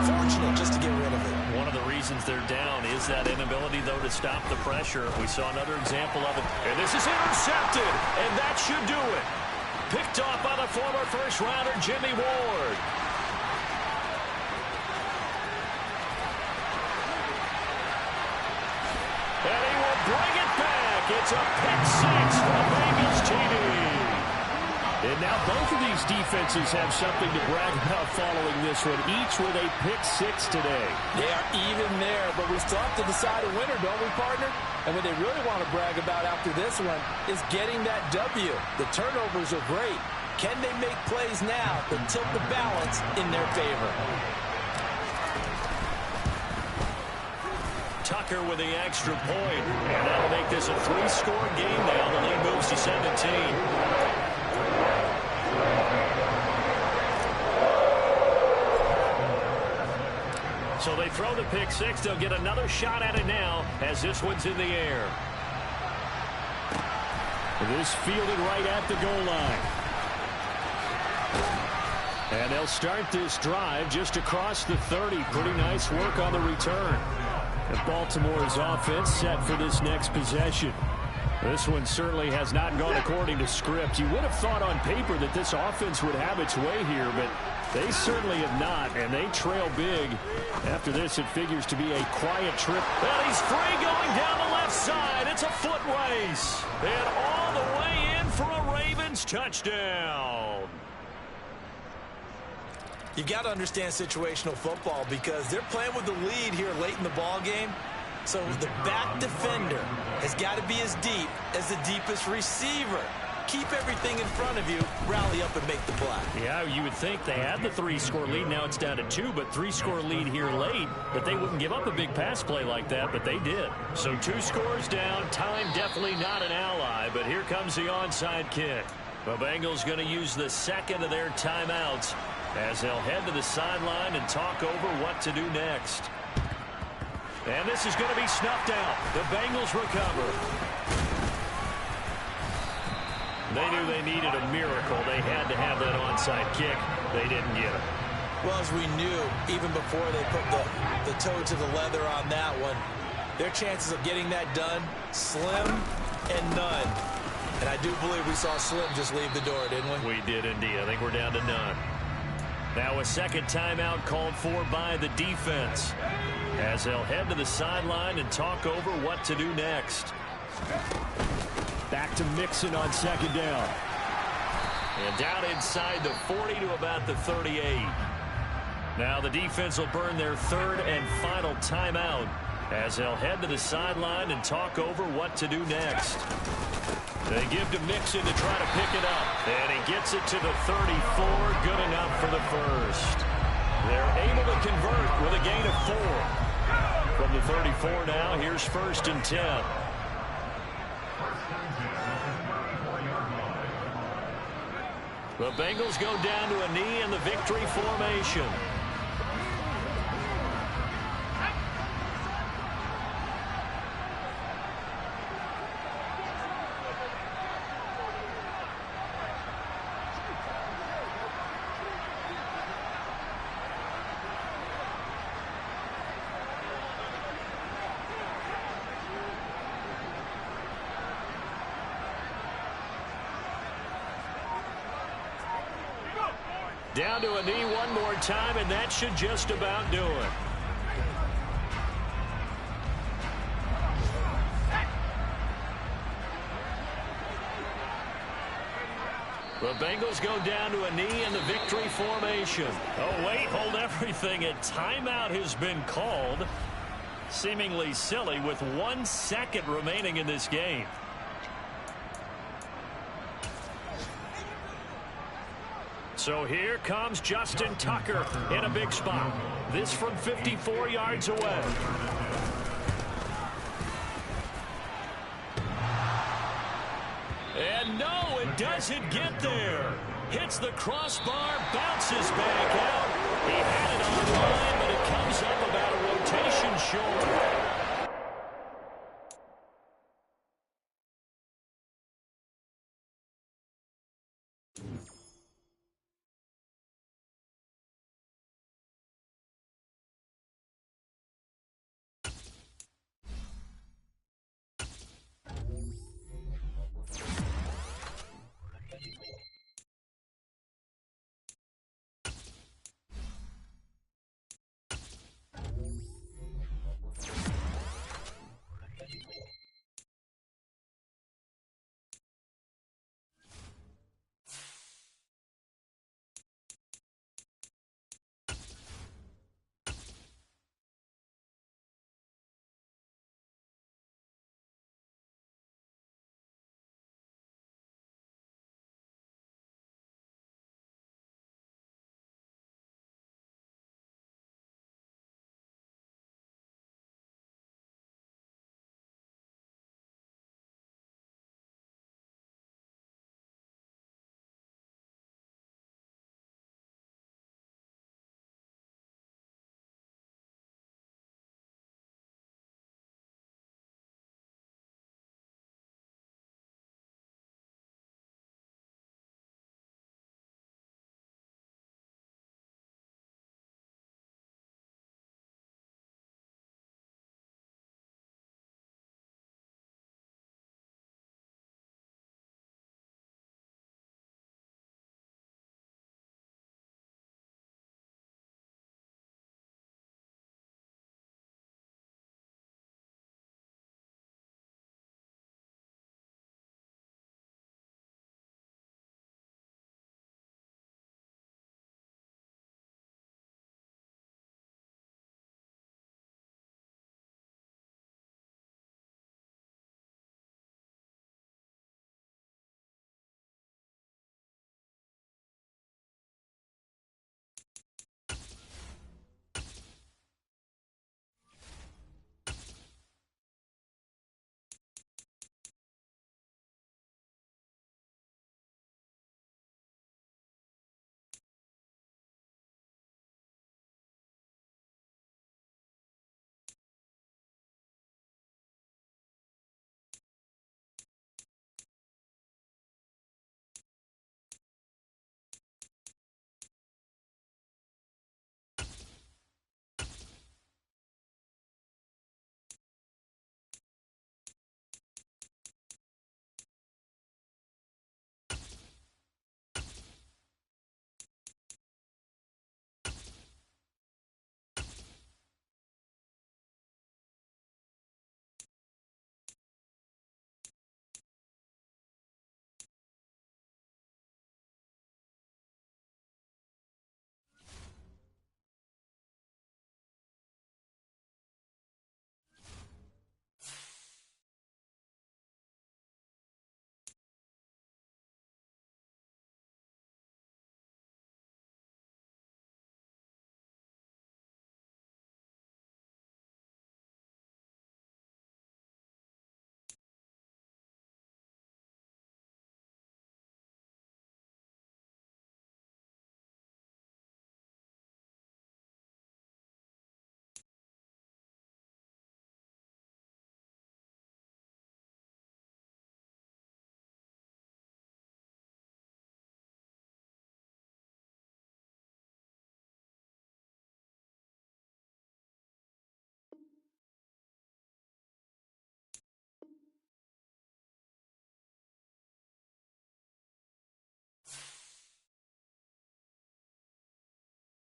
Fortunate just to get rid of it. One of the reasons they're down is that inability, though, to stop the pressure. We saw another example of it. And this is intercepted, and that should do it. Picked off by the former first-rounder, Jimmy Ward. And he will bring it back. It's a pick 6 for the Bengals TD. And now both of these defenses have something to brag about following this one, each with a pick 6 today. They are even there, but we still have to decide a winner, don't we, partner? And what they really want to brag about after this one is getting that W. The turnovers are great. Can they make plays now that tilt the balance in their favor? Tucker with the extra point, and that'll make this a 3-score game now. The lead moves to 17. So they throw the pick six. They'll get another shot at it now as this one's in the air. This fielded right at the goal line. And they'll start this drive just across the 30. Pretty nice work on the return. And Baltimore's offense set for this next possession. This one certainly has not gone according to script. You would have thought on paper that this offense would have its way here, but they certainly have not, and they trail big. After this, it figures to be a quiet trip. And he's free going down the left side. It's a foot race. And all the way in for a Ravens touchdown. You've got to understand situational football because they're playing with the lead here late in the ball game. So the back defender has got to be as deep as the deepest receiver. Keep everything in front of you, rally up and make the play. Yeah, you would think they had the 3-score lead. Now it's down to 2, but 3-score lead here late, that they wouldn't give up a big pass play like that, but they did. So 2 scores down. Time definitely not an ally, but here comes the onside kick. The Bengals going to use the second of their timeouts as they'll head to the sideline and talk over what to do next. And this is going to be snuffed out. The Bengals recover. They knew they needed a miracle. They had to have that onside kick. They didn't get it. Well, as we knew, even before they put the toe to the leather on that one, their chances of getting that done, slim and none. And I do believe we saw Slim just leave the door, didn't we? We did indeed. I think we're down to none. Now a second timeout called for by the defense as they'll head to the sideline and talk over what to do next. Back to Mixon on second down. And down inside the 40 to about the 38. Now the defense will burn their third and final timeout as they'll head to the sideline and talk over what to do next. They give to Mixon to try to pick it up. And he gets it to the 34. Good enough for the first. They're able to convert with a gain of 4. From the 34 now, here's 1st and 10. The Bengals go down to a knee in the victory formation. Down to a knee one more time, and that should just about do it. The Bengals go down to a knee in the victory formation. Oh, wait, hold everything. A timeout has been called. Seemingly silly with 1 second remaining in this game. So here comes Justin Tucker in a big spot. This from 54 yards away. And no, it doesn't get there. Hits the crossbar, bounces back out. He had it on the line.